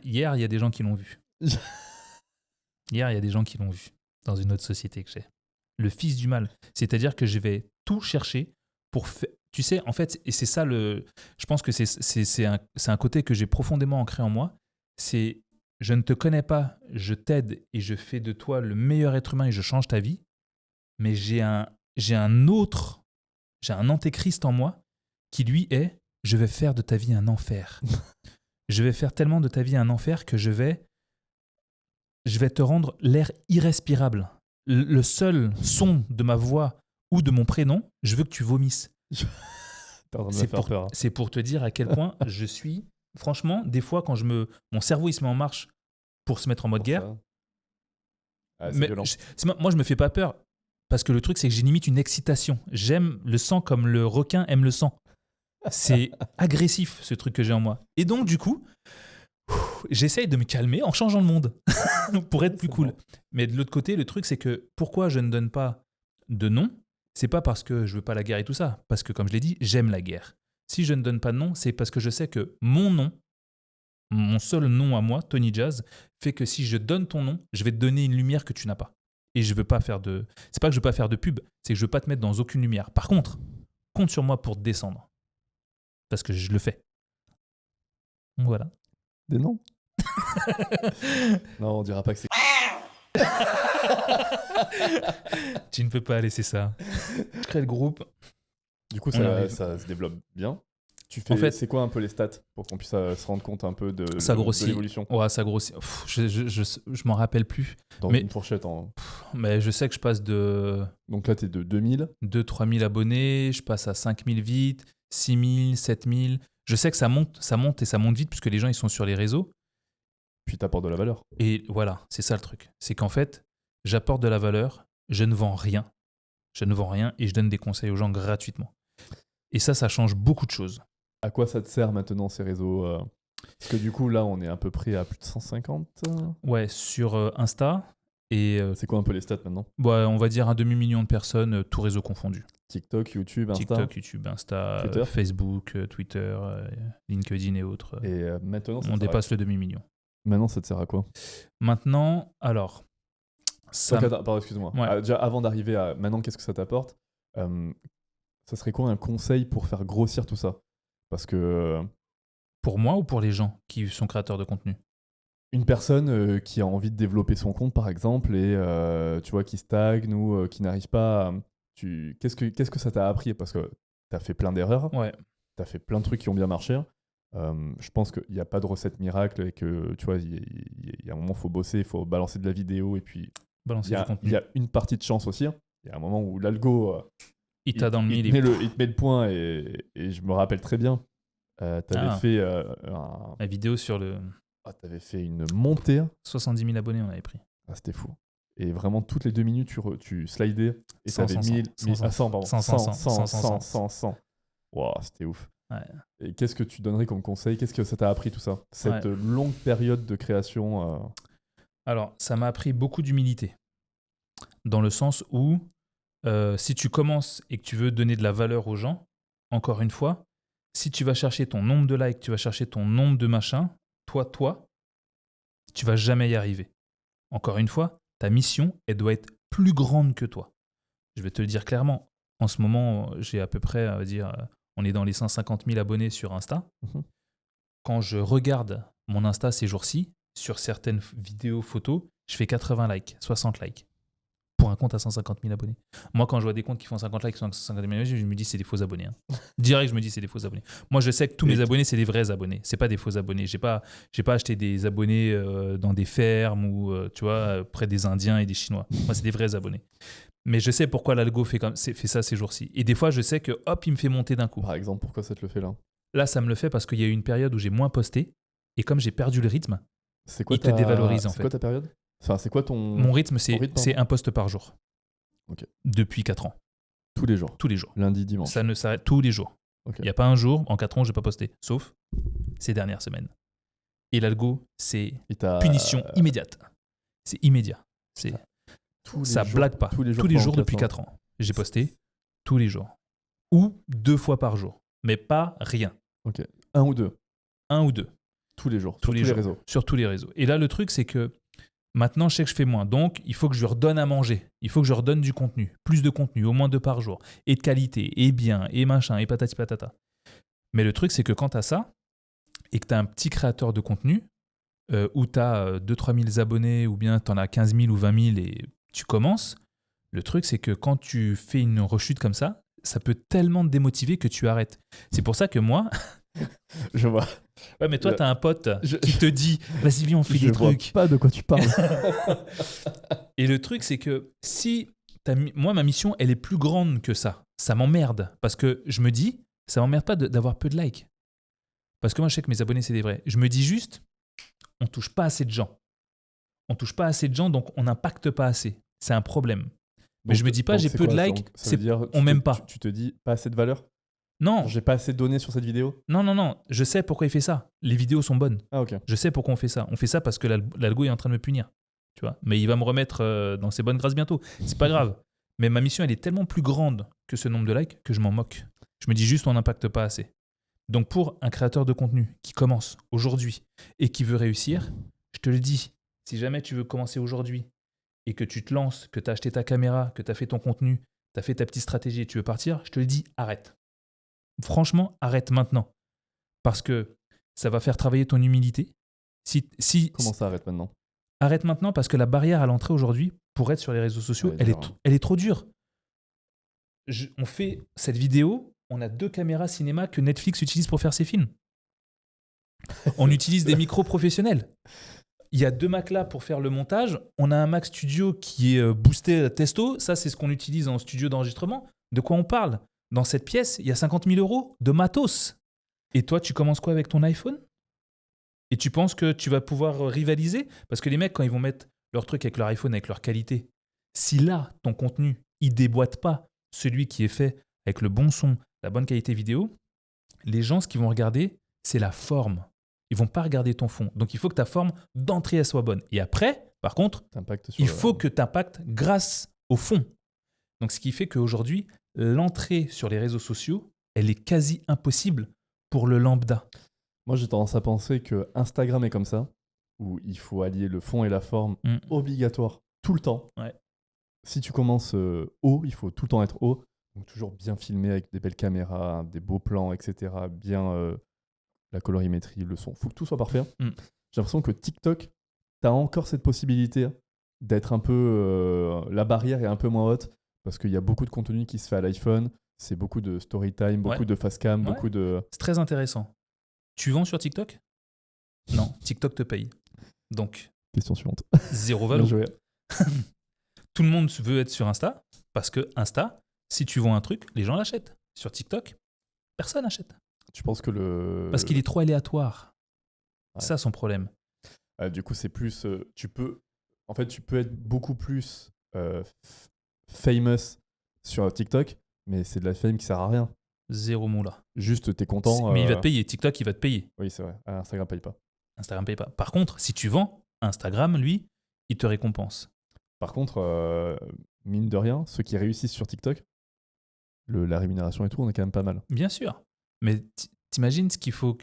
Hier, il y a des gens qui l'ont vu. Hier, il y a des gens qui l'ont vu dans une autre société que j'ai. Le fils du mal. C'est-à-dire que je vais tout chercher pour faire... Tu sais, en fait, et c'est ça le... Je pense que c'est un côté que j'ai profondément ancré en moi. C'est, je ne te connais pas, je t'aide et je fais de toi le meilleur être humain et je change ta vie. Mais j'ai un antéchrist en moi qui, lui, est, je vais faire de ta vie un enfer. Je vais faire tellement de ta vie un enfer que je vais te rendre l'air irrespirable. Le seul son de ma voix ou de mon prénom, je veux que tu vomisses. C'est pour te dire à quel point je suis... Franchement, des fois, quand mon cerveau il se met en marche pour se mettre en mode guerre, mais moi, je me fais pas peur. Parce que le truc, c'est que j'ai limite une excitation. J'aime le sang comme le requin aime le sang. C'est agressif, ce truc que j'ai en moi. Et donc, du coup, j'essaye de me calmer en changeant le monde pour être plus cool. Mais de l'autre côté, le truc, c'est que pourquoi je ne donne pas de nom? c'est pas parce que je veux pas la guerre et tout ça, parce que comme je l'ai dit, j'aime la guerre. Si je ne donne pas de nom, c'est parce que je sais que mon nom, mon seul nom à moi, Tony Jazz, fait que si je donne ton nom, je vais te donner une lumière que tu n'as pas. Et je veux pas faire de... C'est pas que je veux pas faire de pub, c'est que je veux pas te mettre dans aucune lumière. Par contre, compte sur moi pour te descendre. Parce que je le fais. Voilà. Des noms. Non, on dira pas que c'est... Tu ne peux pas laisser ça. Je crée le groupe. Du coup, On arrive. ça se développe bien. Tu fais, En fait- c'est quoi un peu les stats pour qu'on puisse se rendre compte un peu de, Ça de grossit. l'évolution Ouais, ça grossit. Pff, je m'en rappelle plus. dans mais- une fourchette Mais je sais que je passe de Donc là, tu es de 2000. 2-3 000 abonnés, je passe à 5 000 vite, 6 000, 7 000. Je sais que ça monte et ça monte vite puisque les gens ils sont sur les réseaux. Puis tu apportes de la valeur. Et voilà, c'est ça le truc. C'est qu'en fait, j'apporte de la valeur, je ne vends rien. Je ne vends rien et je donne des conseils aux gens gratuitement. Et ça change beaucoup de choses. À quoi ça te sert maintenant ces réseaux Parce que du coup, là, on est à peu près à plus de 150. Ouais, sur Insta, et C'est quoi un peu les stats maintenant on va dire 1,5 million de personnes, tout réseau confondu. TikTok, YouTube, Insta. TikTok, YouTube, Insta, Twitter. Facebook, Twitter, LinkedIn et autres. Et maintenant, On dépasse le demi-million. Maintenant, ça te sert à quoi Maintenant, alors... ça Donc, attends, pardon, excuse-moi. Ouais. Déjà, avant d'arriver à maintenant, qu'est-ce que ça t'apporte Ça serait quoi un conseil pour faire grossir tout ça Parce que Pour moi ou pour les gens qui sont créateurs de contenu? une personne qui a envie de développer son compte, par exemple, et tu vois, qui stagne ou qui n'arrive pas à... Qu'est-ce que ça t'a appris? Parce que tu as fait plein d'erreurs, Ouais. tu as fait plein de trucs qui ont bien marché. Je pense qu'il n'y a pas de recette miracle et que, tu vois, il y a un moment, il faut bosser, il faut balancer de la vidéo et puis Balancer il y du a, contenu. il y a une partie de chance aussi. Il y a un moment où l'algo, Il t'a dans le mille. il te met le point et je me rappelle très bien. Tu avais fait La vidéo sur le t'avais fait une montée. 70 000 abonnés, on avait pris. Ah, c'était fou. Et vraiment, toutes les 2 minutes, tu slidais et 100, t'avais 100, 1000, 100, pardon. 100, 100. Wow, c'était ouf. Ouais. Et qu'est-ce que tu donnerais comme conseil? Qu'est-ce que ça t'a appris tout ça? Cette longue période de création Alors, ça m'a appris beaucoup d'humilité. Dans le sens où, si tu commences et que tu veux donner de la valeur aux gens, encore une fois, si tu vas chercher ton nombre de likes, tu vas chercher ton nombre de machins, toi, tu vas jamais y arriver. Encore une fois, ta mission, elle doit être plus grande que toi. Je vais te le dire clairement. En ce moment, j'ai à peu près, on va dire, on est dans les 150 000 abonnés sur Insta. Mhm. Quand je regarde mon Insta ces jours-ci, sur certaines vidéos, photos, je fais 80 likes, 60 likes. Pour un compte à 150 000 abonnés. Moi, quand je vois des comptes qui font 50 likes, 150 000 abonnés, je me dis c'est des faux abonnés. Hein. Direct, je me dis c'est des faux abonnés. Moi, je sais que tous mes abonnés, c'est des vrais abonnés. C'est pas des faux abonnés. J'ai pas acheté des abonnés dans des fermes ou tu vois, près des Indiens et des Chinois. Moi, c'est des vrais abonnés. Mais je sais pourquoi l'algo fait ça ces jours-ci. Et des fois, je sais que hop, il me fait monter d'un coup. Par exemple, pourquoi ça te le fait là? Là, ça me le fait parce qu'il y a eu une période où j'ai moins posté. Et comme j'ai perdu le rythme, C'est quoi il te dévalorise en C'est fait. quoi ta période? Enfin, c'est quoi ton... Mon rythme, c'est un post par jour. Ok. Depuis 4 ans. Tous les jours? Tous les jours. Lundi, dimanche? Ça ne s'arrête tous les jours. Ok. Il n'y a pas un jour, en 4 ans, je n'ai pas posté. Sauf ces dernières semaines. Et l'algo, c'est Et t'as- punition immédiate. C'est immédiat. C'est, tous les ça jours- blague pas. Tous les Tous les pendant jours depuis 4 ans. 4 ans. J'ai posté tous les jours. Ou 2 fois par jour. Mais pas rien. Ok. 1 ou 2? 1 ou 2. Tous les jours? Tous Sur les tous les jours. réseaux? Sur tous les réseaux. Et là, le truc, c'est que maintenant, je sais que je fais moins. Donc, il faut que je lui redonne à manger. Il faut que je redonne du contenu. Plus de contenu, au moins 2 par jour. Et de qualité, et bien, et machin, et patati patata. Mais le truc, c'est que quand tu as ça, et que tu as un petit créateur de contenu, où tu as 2-3 000 abonnés, ou bien tu en as 15 000 ou 20 000 et tu commences, le truc, c'est que quand tu fais une rechute comme ça peut tellement te démotiver que tu arrêtes. C'est pour ça que moi... Je vois. Ouais, mais toi, Je- tu as un pote je- qui te dit « Vas-y, viens, on fait Je des vois trucs. » pas de quoi tu parles. Et le truc, c'est que si moi, ma mission, elle est plus grande que ça. Ça m'emmerde. Parce que je me dis, ça m'emmerde pas d'avoir peu de likes. Parce que moi, je sais que mes abonnés, c'est des vrais. Je me dis juste, on touche pas assez de gens. On touche pas assez de gens, donc on n'impacte pas assez. C'est un problème. Mais je me dis pas, j'ai c'est peu de quoi, likes, donc, ça c'est- veut dire, on m'aime pas. Tu te dis pas assez de valeur? Non, J'ai pas assez de données sur cette vidéo? non. Je sais pourquoi il fait ça. Les vidéos sont bonnes. Ah, ok. Je sais pourquoi on fait ça. On fait ça parce que l'algo est en train de me punir. Tu vois. Mais il va me remettre dans ses bonnes grâces bientôt. C'est pas grave. Mais ma mission, elle est tellement plus grande que ce nombre de likes que je m'en moque. Je me dis juste, on n'impacte pas assez. Donc pour un créateur de contenu qui commence aujourd'hui et qui veut réussir, je te le dis, si jamais tu veux commencer aujourd'hui et que tu te lances, que tu as acheté ta caméra, que tu as fait ton contenu, tu as fait ta petite stratégie et tu veux partir, je te le dis, arrête. Franchement, arrête maintenant. Parce que ça va faire travailler ton humilité. Comment ça arrête maintenant? Arrête maintenant parce que la barrière à l'entrée aujourd'hui, pour être sur les réseaux sociaux, Ouais, elle est trop dure. On fait cette vidéo, on a 2 caméras cinéma que Netflix utilise pour faire ses films. On utilise des micros professionnels. Il y a 2 Macs là pour faire le montage. On a un Mac Studio qui est boosté testo. Ça, c'est ce qu'on utilise en studio d'enregistrement. De quoi on parle? Dans cette pièce, il y a 50 000 € de matos. Et toi, tu commences quoi avec ton iPhone? Et tu penses que tu vas pouvoir rivaliser? Parce que les mecs, quand ils vont mettre leur truc avec leur iPhone, avec leur qualité, si là, ton contenu, il déboîte pas celui qui est fait avec le bon son, la bonne qualité vidéo, les gens, ce qu'ils vont regarder, c'est la forme. Ils vont pas regarder ton fond. Donc, il faut que ta forme d'entrée, elle soit bonne. Et après, par contre, il faut que tu impactes grâce au fond. Donc, ce qui fait qu'aujourd'hui, l'entrée sur les réseaux sociaux, elle est quasi impossible pour le lambda. Moi, j'ai tendance à penser que Instagram est comme ça, où il faut allier le fond et la forme obligatoire tout le temps. Ouais. Si tu commences haut, il faut tout le temps être haut. Donc, toujours bien filmé avec des belles caméras, des beaux plans, etc. Bien la colorimétrie, le son. Il faut que tout soit parfait. J'ai l'impression que TikTok, tu as encore cette possibilité d'être un peu... la barrière est un peu moins haute parce qu'il y a beaucoup de contenu qui se fait à l'iPhone. C'est beaucoup de story time, beaucoup de fast cam, beaucoup de... C'est très intéressant. Tu vends sur TikTok? Non, TikTok te paye. Donc, question suivante. 0 valeur. Tout le monde veut être sur Insta parce que Insta, si tu vends un truc, les gens l'achètent. Sur TikTok, personne n'achète. Tu penses que Parce qu'il est trop aléatoire. Ouais. Ça, son problème. Du coup, c'est plus... tu peux être beaucoup plus famous sur TikTok, mais c'est de la fame qui sert à rien. 0 moula. Juste, t'es content. Mais il va te payer. TikTok, il va te payer. Oui, c'est vrai. Instagram paye pas. Instagram paye pas. Par contre, si tu vends, Instagram, lui, il te récompense. Par contre, mine de rien, ceux qui réussissent sur TikTok, la rémunération et tout, on est quand même pas mal. Bien sûr. Mais t'imagines ce qu'il faut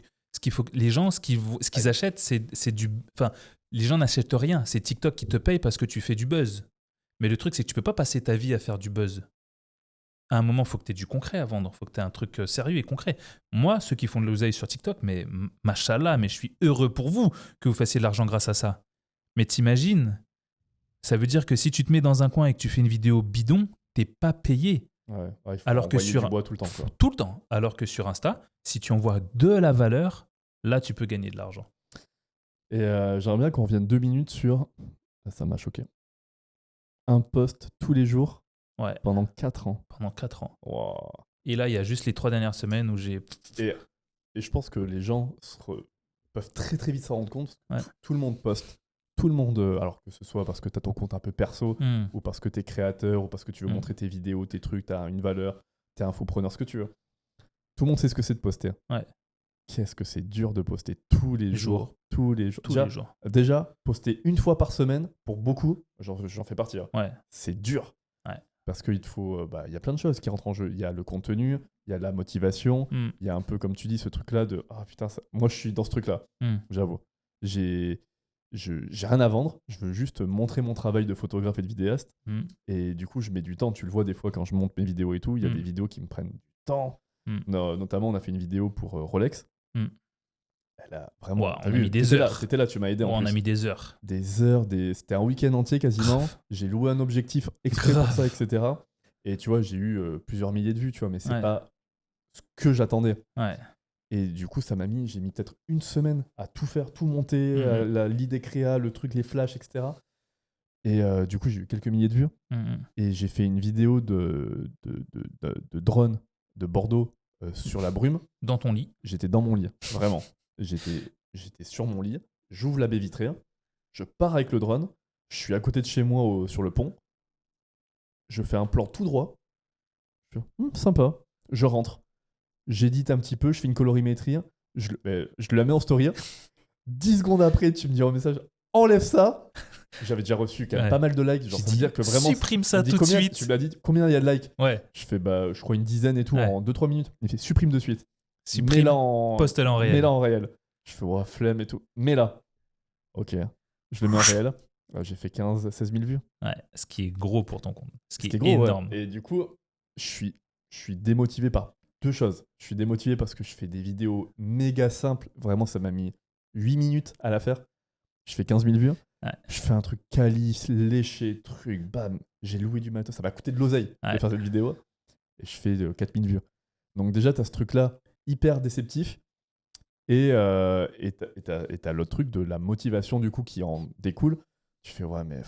les gens, ce qu'ils achètent, c'est du... Enfin, les gens n'achètent rien. C'est TikTok qui te paye parce que tu fais du buzz. Mais le truc, c'est que tu peux pas passer ta vie à faire du buzz. À un moment, il faut que tu aies du concret à vendre. Il faut que tu aies un truc sérieux et concret. Moi, ceux qui font de l'oseille sur TikTok, mais machallah, mais je suis heureux pour vous que vous fassiez de l'argent grâce à ça. Mais t'imagines, ça veut dire que si tu te mets dans un coin et que tu fais une vidéo bidon, t'es pas payé. Ouais, il faut alors que sur du bois tout le temps. Quoi. Tout le temps. Alors que sur Insta, si tu envoies de la valeur, là, tu peux gagner de l'argent. Et j'aimerais bien qu'on revienne 2 minutes sur... Ça m'a choqué. Un post tous les jours pendant 4 ans. Pendant 4 ans. Wow. Et là, il y a juste les 3 dernières semaines où j'ai... Et je pense que les gens peuvent très très vite s'en rendre compte. Ouais. Tout le monde poste. Tout le monde, alors que ce soit parce que tu as ton compte un peu perso, ou parce que tu es créateur, ou parce que tu veux montrer tes vidéos, tes trucs, tu as une valeur, tu es infopreneur, ce que tu veux. Tout le monde sait ce que c'est de poster. Ouais. Qu'est-ce que c'est dur de poster tous les jours. Tous les jours. Déjà, poster une fois par semaine, pour beaucoup, j'en fais partie, c'est dur. Ouais. Parce qu'il te faut... y a plein de choses qui rentrent en jeu. Il y a le contenu, il y a la motivation, il y a un peu, comme tu dis, ce truc-là de « Ah putain, moi je suis dans ce truc-là. J'avoue. J'ai rien à vendre, je veux juste montrer mon travail de photographe et de vidéaste. Et du coup, je mets du temps. Tu le vois des fois quand je monte mes vidéos et tout, il y a des vidéos qui me prennent du temps. Notamment, on a fait une vidéo pour Rolex. Elle a vraiment... on a mis des heures. T'étais là, tu m'as aidé. On a mis des heures. Des heures, c'était un week-end entier quasiment. J'ai loué un objectif exprès pour ça, etc. Et tu vois, j'ai eu plusieurs milliers de vues, tu vois, mais c'est pas ce que j'attendais. Ouais. Et du coup, j'ai mis peut-être une semaine à tout faire, tout monter, l'idée créa, le truc, les flashs, etc. Et du coup, j'ai eu quelques milliers de vues. Et j'ai fait une vidéo de drone de Bordeaux sur la brume. Dans ton lit. J'étais dans mon lit, vraiment. J'étais sur mon lit, j'ouvre la baie vitrée, je pars avec le drone, je suis à côté de chez moi sur le pont, je fais un plan tout droit, je fais, sympa, je rentre. J'édite un petit peu, je fais une colorimétrie, je la mets en story. 10 secondes après, tu me dis en message « enlève ça. J'avais déjà reçu quand même Ouais. pas mal de likes. Genre, J'ai ça veut dit, dire que vraiment. supprime ça Il dit tout de combien- suite. Tu me l'as dit, combien il y a de likes? Ouais, Je fais, je crois une dizaine et tout Ouais. en 2-3 minutes. Il fait, supprime de suite. supprime, Mets-la en. poste-le en réel. Mets-la en réel. Je fais, ouais, flemme et tout. Mets-la. Ok. Je le mets en réel. J'ai fait 16 000 vues. Ouais, ce qui est gros pour ton compte. Ce qui C'était est gros, ouais. énorme. Et du coup, je suis démotivé par deux choses. Je suis démotivé parce que je fais des vidéos méga simples. Vraiment, ça m'a mis 8 minutes à la faire. Je fais 15 000 vues. Ouais. Je fais un truc calice, léché, truc, bam. J'ai loué du matos. Ça m'a coûté de l'oseille Ouais. de faire cette vidéo. Et je fais 4 000 vues. Donc déjà, t'as ce truc-là hyper déceptif. Et t'as l'autre truc de la motivation du coup qui en découle. Tu fais, ouais, mais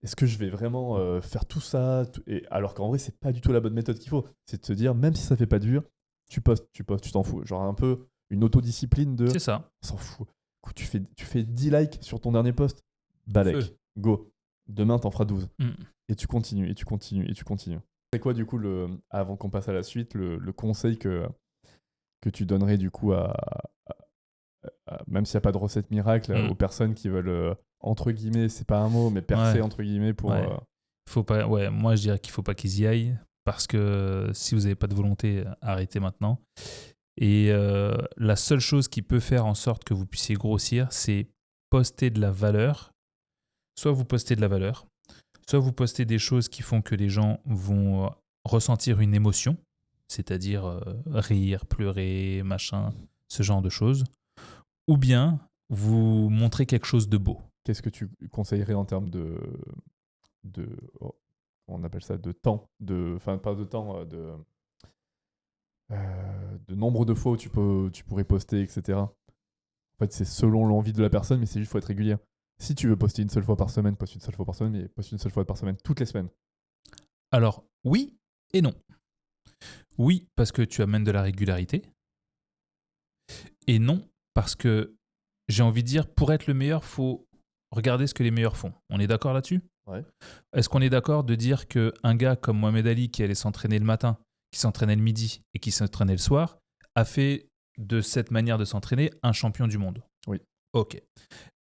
est-ce que je vais vraiment faire tout ça et alors qu'en vrai, c'est pas du tout la bonne méthode qu'il faut. C'est de se dire, même si ça fait pas de vues, tu postes, tu t'en fous. Genre un peu une autodiscipline de C'est ça. on s'en fout. Écoute, tu fais 10 likes sur ton dernier post, balèque, Feu. go. Demain, t'en feras 12. Mm. Et tu continues, et tu continues, et tu continues. C'est quoi, du coup, avant qu'on passe à la suite, le conseil que tu donnerais, du coup, même s'il n'y a pas de recette miracle, aux personnes qui veulent, entre guillemets, c'est pas un mot, mais percer, Ouais. entre guillemets, pour... Ouais. Faut pas, ouais, moi, je dirais qu'il faut pas qu'ils y aillent parce que si vous n'avez pas de volonté, arrêtez maintenant. Et la seule chose qui peut faire en sorte que vous puissiez grossir, c'est poster de la valeur. Soit vous postez de la valeur, soit vous postez des choses qui font que les gens vont ressentir une émotion, c'est-à-dire rire, pleurer, machin, ce genre de choses. Ou bien vous montrez quelque chose de beau. Qu'est-ce que tu conseillerais en termes on appelle ça, de temps, enfin pas de temps, de nombre de fois où tu pourrais poster, etc. En fait, c'est selon l'envie de la personne, mais c'est juste faut être régulier. Si tu veux poster une seule fois par semaine, poste une seule fois par semaine, mais poste une seule fois par semaine toutes les semaines. Alors, oui et non. Oui, parce que tu amènes de la régularité. Et non, parce que j'ai envie de dire, pour être le meilleur, faut regarder ce que les meilleurs font. On est d'accord là-dessus ? Ouais. Est-ce qu'on est d'accord de dire qu'un gars comme Mohamed Ali, qui allait s'entraîner le matin, qui s'entraînait le midi et qui s'entraînait le soir, a fait de cette manière de s'entraîner un champion du monde ? Oui. Ok.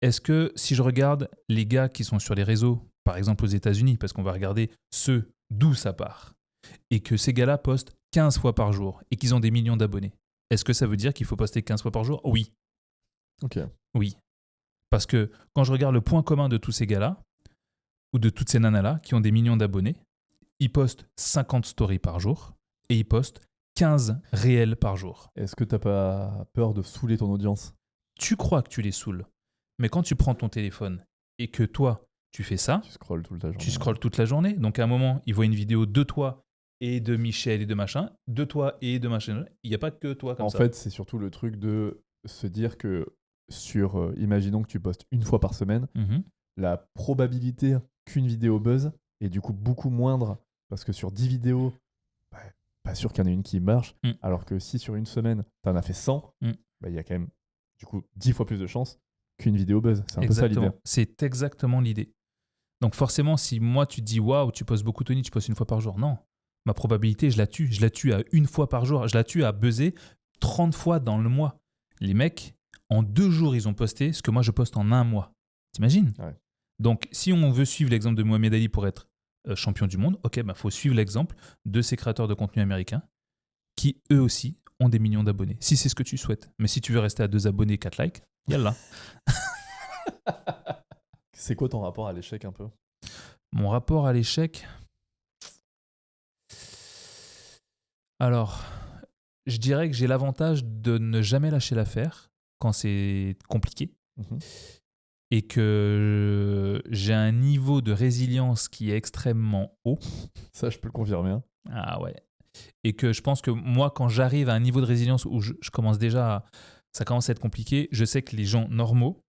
Est-ce que si je regarde les gars qui sont sur les réseaux, par exemple aux États-Unis, parce qu'on va regarder ceux d'où ça part, et que ces gars-là postent 15 fois par jour et qu'ils ont des millions d'abonnés, est-ce que ça veut dire qu'il faut poster 15 fois par jour ? Oui. Ok. Oui. Parce que quand je regarde le point commun de tous ces gars-là, ou de toutes ces nanas-là qui ont des millions d'abonnés, ils postent 50 stories par jour et ils postent 15 réels par jour. Est-ce que t'as pas peur de saouler ton audience ? Tu crois que tu les saoules, mais quand tu prends ton téléphone et que toi, tu fais ça, Tu scrolles toute la journée. tu scrolles toute la journée. Donc à un moment, ils voient une vidéo de toi et de Michel et de machin, de toi et de machin. Il n'y a pas que toi comme ça. En fait, c'est surtout le truc de se dire que imaginons que tu postes une fois par semaine, Mhm. la probabilité qu'une vidéo buzz est du coup beaucoup moindre parce que sur 10 vidéos, pas sûr qu'il y en ait une qui marche, Mm. alors que si sur une semaine, t'en as fait 100, Mm. il y a quand même du coup 10 fois plus de chances qu'une vidéo buzz. C'est un peu ça Exactement. l'idée. C'est exactement l'idée. Donc forcément, si moi tu te dis waouh, tu postes beaucoup Tony, tu postes une fois par jour, non. Ma probabilité, je la tue. Je la tue à une fois par jour. Je la tue à buzzer 30 fois dans le mois. Les mecs, en 2 jours, ils ont posté ce que moi je poste en 1 mois. T'imagines ? Ouais. Donc si on veut suivre l'exemple de Mohamed Ali pour être champion du monde, ok, faut suivre l'exemple de ces créateurs de contenu américains qui eux aussi ont des millions d'abonnés. Si c'est ce que tu souhaites. Mais si tu veux rester à 2 abonnés, 4 likes, yallah. C'est quoi ton rapport à l'échec un peu ? Mon rapport à l'échec. Alors, je dirais que j'ai l'avantage de ne jamais lâcher l'affaire quand c'est compliqué et que j'ai un niveau de résilience qui est extrêmement haut. Ça, je peux le confirmer. Hein. Ah ouais. Et que je pense que moi, quand j'arrive à un niveau de résilience où je commence déjà ça commence à être compliqué, je sais que les gens normaux,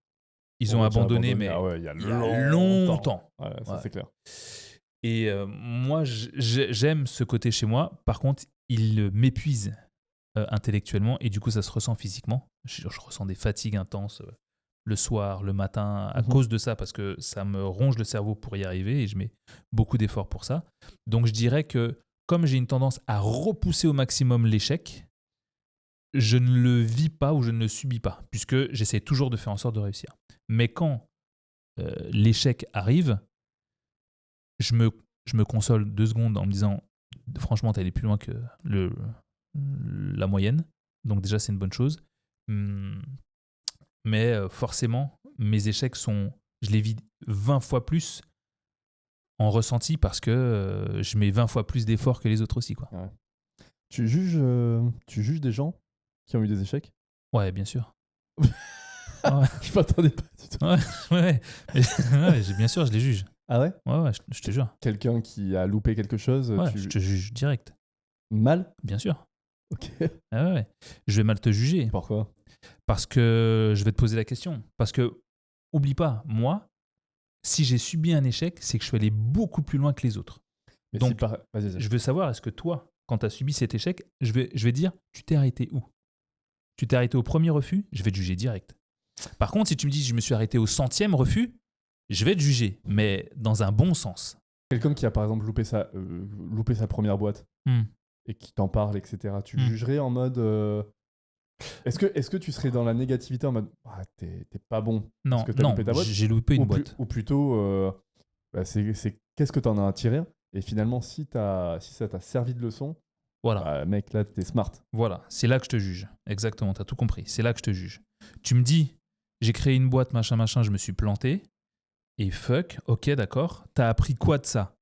ils ont abandonné, mais ah ouais, il y a longtemps. Ouais, ça, Ouais. c'est clair. Et moi, j'aime ce côté chez moi. Par contre, il m'épuise intellectuellement et du coup, ça se ressent physiquement. Je ressens des fatigues intenses le soir, le matin, à cause de ça, parce que ça me ronge le cerveau pour y arriver et je mets beaucoup d'efforts pour ça. Donc, je dirais que comme j'ai une tendance à repousser au maximum l'échec, je ne le vis pas ou je ne le subis pas, puisque j'essaie toujours de faire en sorte de réussir. Mais quand l'échec arrive, je me console 2 secondes en me disant franchement, t'es allé plus loin que la moyenne. Donc déjà, c'est une bonne chose. Mais forcément, mes échecs je les vis 20 fois plus en ressenti parce que je mets 20 fois plus d'efforts que les autres aussi, quoi. Ouais. Tu juges des gens qui ont eu des échecs? Ouais, bien sûr. Je m'attendais pas du tout. Ouais. Bien sûr, je les juge. Ah ouais? Ouais, je te jure. Quelqu'un qui a loupé quelque chose, Ouais, je te juge direct. Mal? Bien sûr. Ok. Ouais. Je vais mal te juger. Pourquoi? Parce que je vais te poser la question. Parce que, oublie pas, moi, si j'ai subi un échec, c'est que je suis allé beaucoup plus loin que les autres. Mais donc, vas-y. je veux savoir, est-ce que toi, quand tu as subi cet échec, je vais dire, tu t'es arrêté où? Tu t'es arrêté au premier refus? Je vais te juger direct. Par contre, si tu me dis, je me suis arrêté au 100e refus, je vais te juger, mais dans un bon sens. Quelqu'un qui a par exemple loupé sa première boîte et qui t'en parle, etc., tu le jugerais en mode... Est-ce que tu serais dans la négativité en mode t'es pas bon parce que t'as loupé ta boîte? J'ai loupé une boîte. Ou plutôt, c'est qu'est-ce que t'en as à tirer? Et finalement, si ça t'a servi de leçon, voilà. Mec, là, t'es smart. Voilà, c'est là que je te juge. Exactement, t'as tout compris. C'est là que je te juge. Tu me dis, j'ai créé une boîte, machin, je me suis planté. Et fuck, ok, d'accord. T'as appris quoi de ça?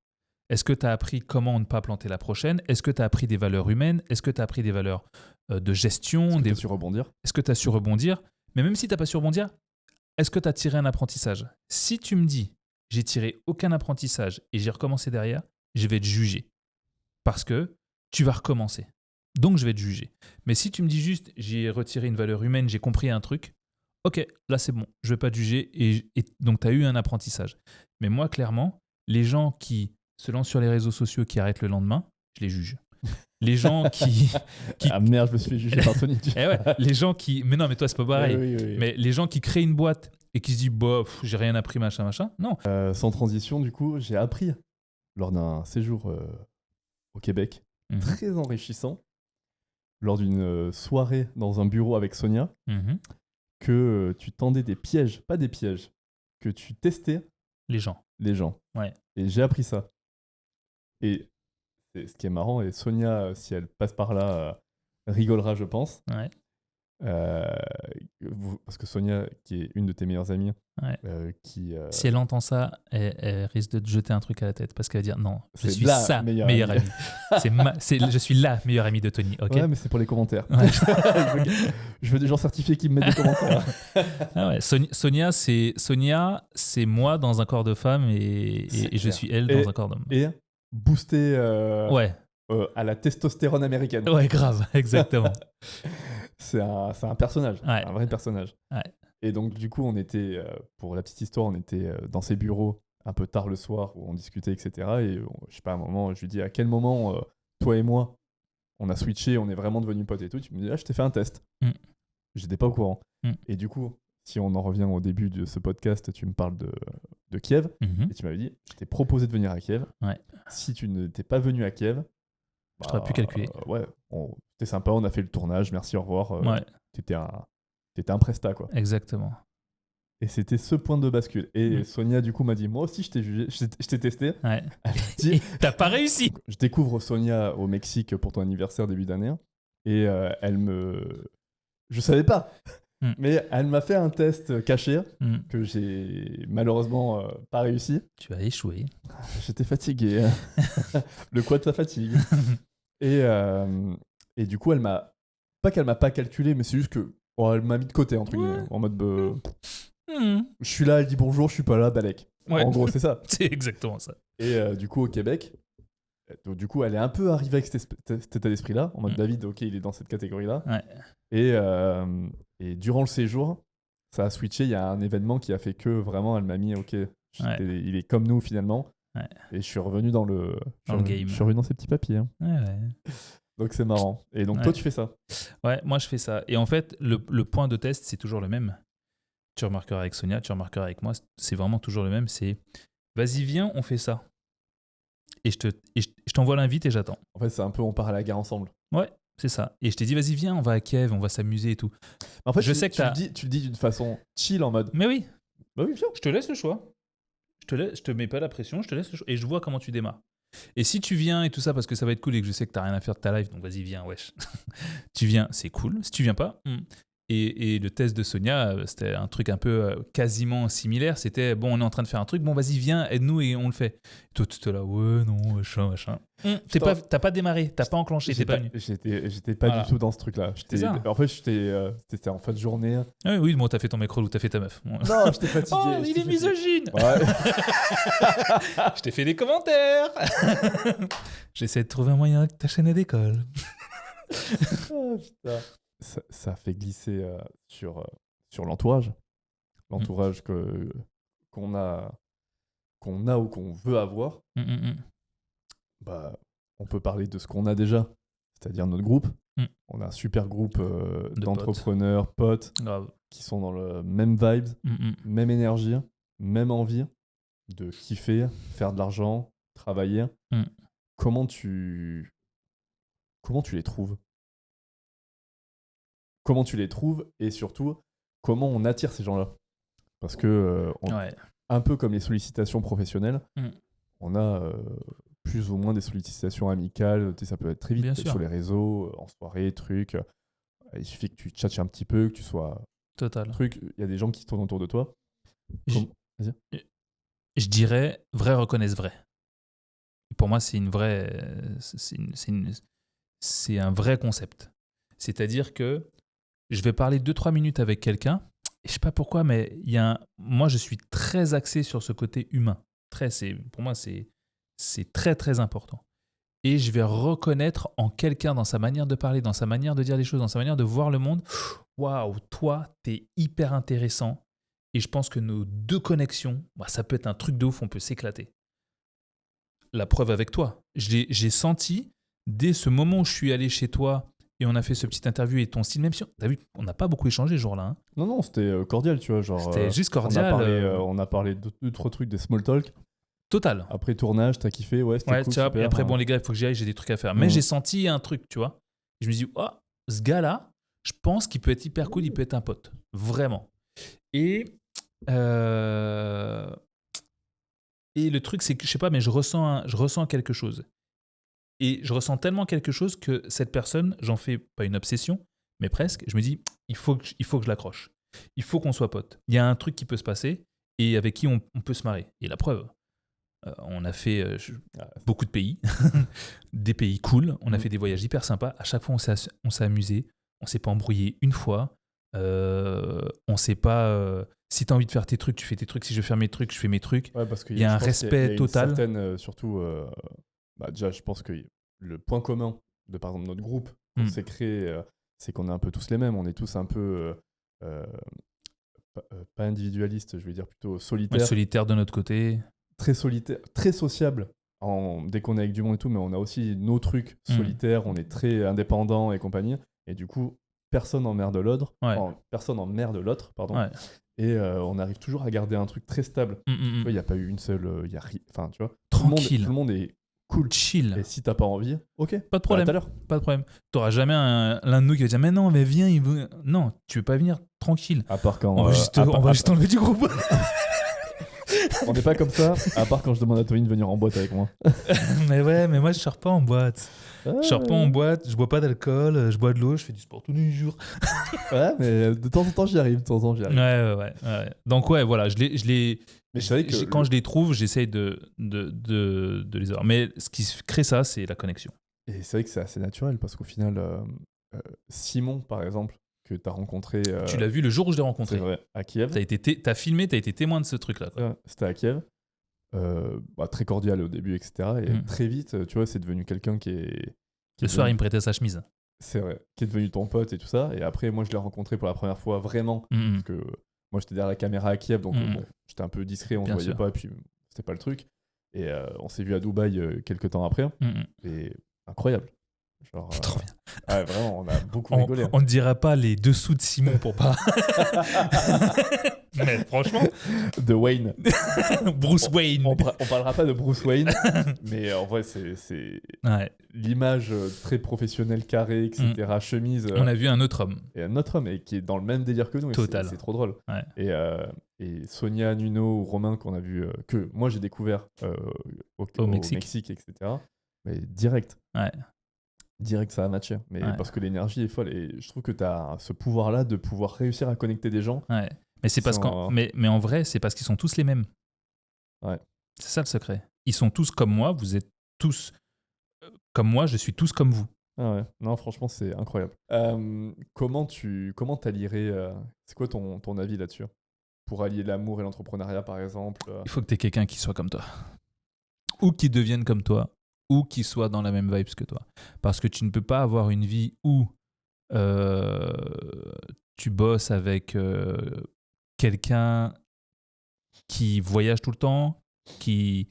Est-ce que t'as appris comment ne pas planter la prochaine? Est-ce que t'as appris des valeurs humaines? Est-ce que t'as appris des valeurs de gestion? Est-ce que t'as su rebondir? Est-ce que t'as su rebondir? Mais même si t'as pas su rebondir, est-ce que t'as tiré un apprentissage? Si tu me dis, j'ai tiré aucun apprentissage et j'ai recommencé derrière, je vais te juger. Parce que tu vas recommencer. Donc, je vais te juger. Mais si tu me dis juste, j'ai retiré une valeur humaine, j'ai compris un truc, ok, là, c'est bon, je ne vais pas te juger. Et donc, tu as eu un apprentissage. Mais moi, clairement, les gens qui se lancent sur les réseaux sociaux, qui arrêtent le lendemain, je les juge. Les gens qui... Ah merde, je me suis fait juger par Tony. Les gens qui... Mais non, mais toi, c'est pas pareil. Oui. Mais les gens qui créent une boîte et qui se disent, j'ai rien appris, machin, non. Sans transition, du coup, j'ai appris lors d'un séjour au Québec, très enrichissant, lors d'une soirée dans un bureau avec Sonia, que tu tendais des pièges, pas des pièges, que tu testais les gens. Ouais. Et j'ai appris ça. Et ce qui est marrant, et Sonia, si elle passe par là, rigolera, je pense. Ouais. Parce que Sonia, qui est une de tes meilleures amies, si elle entend ça, elle risque de te jeter un truc à la tête parce qu'elle va dire non, je suis sa meilleure amie. Je suis la meilleure amie de Tony. Okay, ouais, mais c'est pour les commentaires. Je veux des gens certifiés qui me mettent des commentaires. Sonia, c'est moi dans un corps de femme et je suis elle dans un corps d'homme. Et boosté à la testostérone américaine. Ouais, grave, exactement. C'est un personnage, un vrai personnage. Ouais. Et donc, du coup, on était, pour la petite histoire, on était dans ses bureaux un peu tard le soir où on discutait, etc. Et je sais pas, à un moment, je lui dis à quel moment, toi et moi, on a switché, on est vraiment devenus potes et tout. Tu me dis, je t'ai fait un test. J'étais pas au courant. Et du coup, si on en revient au début de ce podcast, tu me parles de Kiev. Et tu m'avais dit, je t'ai proposé de venir à Kiev. Ouais. Si tu n'étais pas venu à Kiev, je t'aurais pu calculer. C'était sympa, on a fait le tournage, merci, au revoir. T'étais un prestat, quoi. Exactement. Et c'était ce point de bascule. Et Sonia, du coup, m'a dit, moi aussi, je t'ai jugé, je t'ai testé. Ouais. Elle m'a dit, t'as pas réussi. Je découvre Sonia au Mexique pour ton anniversaire début d'année. Et je savais pas. Mais elle m'a fait un test caché que j'ai malheureusement pas réussi. Tu as échoué. J'étais fatigué. Le quoi de sa fatigue. Et du coup, qu'elle m'a pas calculé, mais c'est juste que elle m'a mis de côté, entre guillemets, en mode je suis là, elle dit bonjour, je suis pas là, balèque. Ouais. En gros, c'est ça. C'est exactement ça. Et du coup, au Québec, du coup, elle est un peu arrivée avec cet état d'esprit-là, en mode David, ok, il est dans cette catégorie-là. Ouais. Et durant le séjour, ça a switché. Il y a un événement qui a fait que vraiment, elle m'a mis, ok, il est comme nous finalement. Ouais. Et je suis revenu dans le game. Je suis revenu dans ces petits papiers. Hein. Ouais. Donc c'est marrant. Et donc toi, tu fais ça? Ouais, moi je fais ça. Et en fait, le point de test, c'est toujours le même. Tu remarqueras avec Sonia, tu remarqueras avec moi, c'est vraiment toujours le même. C'est vas-y, viens, on fait ça. Et je t'envoie l'invite et j'attends. En fait, c'est un peu on part à la guerre ensemble. Ouais, c'est ça. Et je t'ai dit, vas-y, viens, on va à Kiev, on va s'amuser et tout. En fait, je sais que tu le dis d'une façon chill en mode. Mais oui. Bah oui, viens. Je te laisse le choix. Je te mets pas la pression, je te laisse le choix. Et je vois comment tu démarres. Et si tu viens et tout ça, parce que ça va être cool et que je sais que t'as rien à faire de ta life, donc vas-y, viens, wesh. Tu viens, c'est cool. Si tu viens pas... Et le test de Sonia, c'était un truc un peu quasiment similaire. C'était, bon, on est en train de faire un truc, bon, vas-y, viens, aide-nous et on le fait. Et toi, tu étais là, ouais, non, machin. T'as pas démarré, t'as pas enclenché, t'es pas venu. J'étais pas Voilà. du tout dans ce truc-là. En fait, c'était en fin de journée. Ah oui, bon, t'as fait ton mec relou, t'as fait ta meuf. Non, j'étais fatigué. Oh, il est misogyne. Ouais. Je t'ai fait des commentaires. J'essaie de trouver un moyen que ta chaîne ait d'école. Ah, putain. Ça fait glisser sur l'entourage. L'entourage qu'on a ou qu'on veut avoir. Bah, on peut parler de ce qu'on a déjà, c'est-à-dire notre groupe. On a un super groupe d'entrepreneurs, potes, Grave. qui sont dans le même vibe, même énergie, même envie de kiffer, faire de l'argent, travailler. Comment tu les trouves? Comment tu les trouves et surtout, comment on attire ces gens-là? Parce que, un peu comme les sollicitations professionnelles, on a plus ou moins des sollicitations amicales. Ça peut être très vite sur les réseaux, en soirée, trucs. Il suffit que tu tchatches un petit peu, que tu sois... Total. Il y a des gens qui tournent autour de toi. Vas-y. Je dirais, vrai reconnaissent vrai. Pour moi, c'est un vrai concept. C'est-à-dire que je vais parler 2-3 minutes avec quelqu'un, et je sais pas pourquoi, mais moi, je suis très axé sur ce côté humain. Pour moi, c'est très, très important. Et je vais reconnaître en quelqu'un, dans sa manière de parler, dans sa manière de dire les choses, dans sa manière de voir le monde, waouh, toi, t'es hyper intéressant. Et je pense que nos deux connexions, ça peut être un truc de ouf, on peut s'éclater. La preuve avec toi. J'ai senti, dès ce moment où je suis allé chez toi et on a fait ce petit interview et ton style, même si t'as vu, on n'a pas beaucoup échangé ce jour-là. Hein. Non, c'était cordial, tu vois. C'était juste cordial. On a parlé de 3 trucs, des small talk. Total. Après tournage, t'as kiffé, c'était cool. Super, et après, bon, les gars, il faut que j'y aille, j'ai des trucs à faire. Mais j'ai senti un truc, tu vois. Je me dis, ce gars-là, je pense qu'il peut être hyper cool, il peut être un pote. Vraiment. Et le truc, c'est que, je sais pas, mais je ressens quelque chose. Et je ressens tellement quelque chose que cette personne, j'en fais pas une obsession, mais presque. Je me dis, il faut que je l'accroche. Il faut qu'on soit potes. Il y a un truc qui peut se passer et avec qui on peut se marrer. Et la preuve, on a fait beaucoup de pays, des pays cool. On a fait des voyages hyper sympas. À chaque fois, on s'est amusé. On s'est pas embrouillé une fois. On s'est pas... si tu as envie de faire tes trucs, tu fais tes trucs. Si je veux faire mes trucs, je fais mes trucs. Ouais, parce il y a un respect total. Surtout, déjà, je pense que le point commun de, par exemple, notre groupe qu'on s'est créé, c'est qu'on est un peu tous les mêmes. On est tous un peu... pas individualistes, je vais dire plutôt solitaires. Solitaires de notre côté. Très solitaire, très sociable dès qu'on est avec du monde et tout, mais on a aussi nos trucs solitaires, on est très indépendants et compagnie. Et du coup, personne n'emmerde l'autre. Personne n'emmerde l'autre, pardon. Ouais. Et on arrive toujours à garder un truc très stable. Il n'y a pas eu une seule... Enfin, tu vois, tranquille. Tout le monde est cool. Chill. Et si t'as pas envie, ok. Pas de problème. Pas de problème. T'auras jamais l'un de nous qui va dire mais non, mais viens. Non, tu veux pas venir, tranquille. À part quand... On va juste enlever du groupe. On n'est pas comme ça, à part quand je demande à Tony de venir en boîte avec moi. mais moi je sors pas en boîte. Je sors pas en boîte, je bois pas d'alcool, je bois de l'eau, je fais du sport tous les jours. Ouais, mais de temps en temps j'y arrive, Ouais. Donc ouais, voilà, je les mais c'est vrai que quand je les trouve, j'essaye de les avoir. Mais ce qui crée ça, c'est la connexion. Et c'est vrai que c'est assez naturel parce qu'au final, Simon par exemple, que tu as rencontré... Tu l'as vu le jour où je l'ai rencontré. C'est vrai, à Kiev. T'as filmé, t'as été témoin de ce truc-là. Ouais, c'était à Kiev. Très cordial au début, etc. Et très vite, tu vois, c'est devenu quelqu'un qui est... Le soir, il me prêtait sa chemise. C'est vrai, qui est devenu ton pote et tout ça. Et après, moi, je l'ai rencontré pour la première fois vraiment. Parce que moi, j'étais derrière la caméra à Kiev, donc bon, j'étais un peu discret, on ne voyait pas, et puis c'était pas le truc. Et on s'est vu à Dubaï quelques temps après. Et incroyable. Genre, trop bien. Ouais, vraiment, on a beaucoup rigolé. On ne dira pas les dessous de Simon pour pas. Mais franchement, de Wayne. Bruce Wayne. On parlera pas de Bruce Wayne, mais en vrai, c'est Ouais. l'image très professionnelle, carrée, etc. Chemise. On a vu un autre homme. Et un autre homme et qui est dans le même délire que nous. Et Total. c'est trop drôle. Ouais. Et Sonia, Nuno ou Romain qu'on a vu, que moi j'ai découvert au Mexique, etc. Mais direct. Ouais. Direct, ça a matché. Mais Ouais. parce que l'énergie est folle. Et je trouve que tu as ce pouvoir-là de pouvoir réussir à connecter des gens. Ouais. Mais c'est parce mais en vrai, c'est parce qu'ils sont tous les mêmes. Ouais. C'est ça le secret. Ils sont tous comme moi, vous êtes tous comme moi, je suis tous comme vous. Ah ouais. Non, franchement, c'est incroyable. Comment t'allierais c'est quoi ton avis là-dessus? Pour allier l'amour et l'entrepreneuriat, par exemple Il faut que tu aies quelqu'un qui soit comme toi. Ou qui devienne comme toi. Ou qui soit dans la même vibe que toi. Parce que tu ne peux pas avoir une vie où tu bosses avec quelqu'un qui voyage tout le temps, qui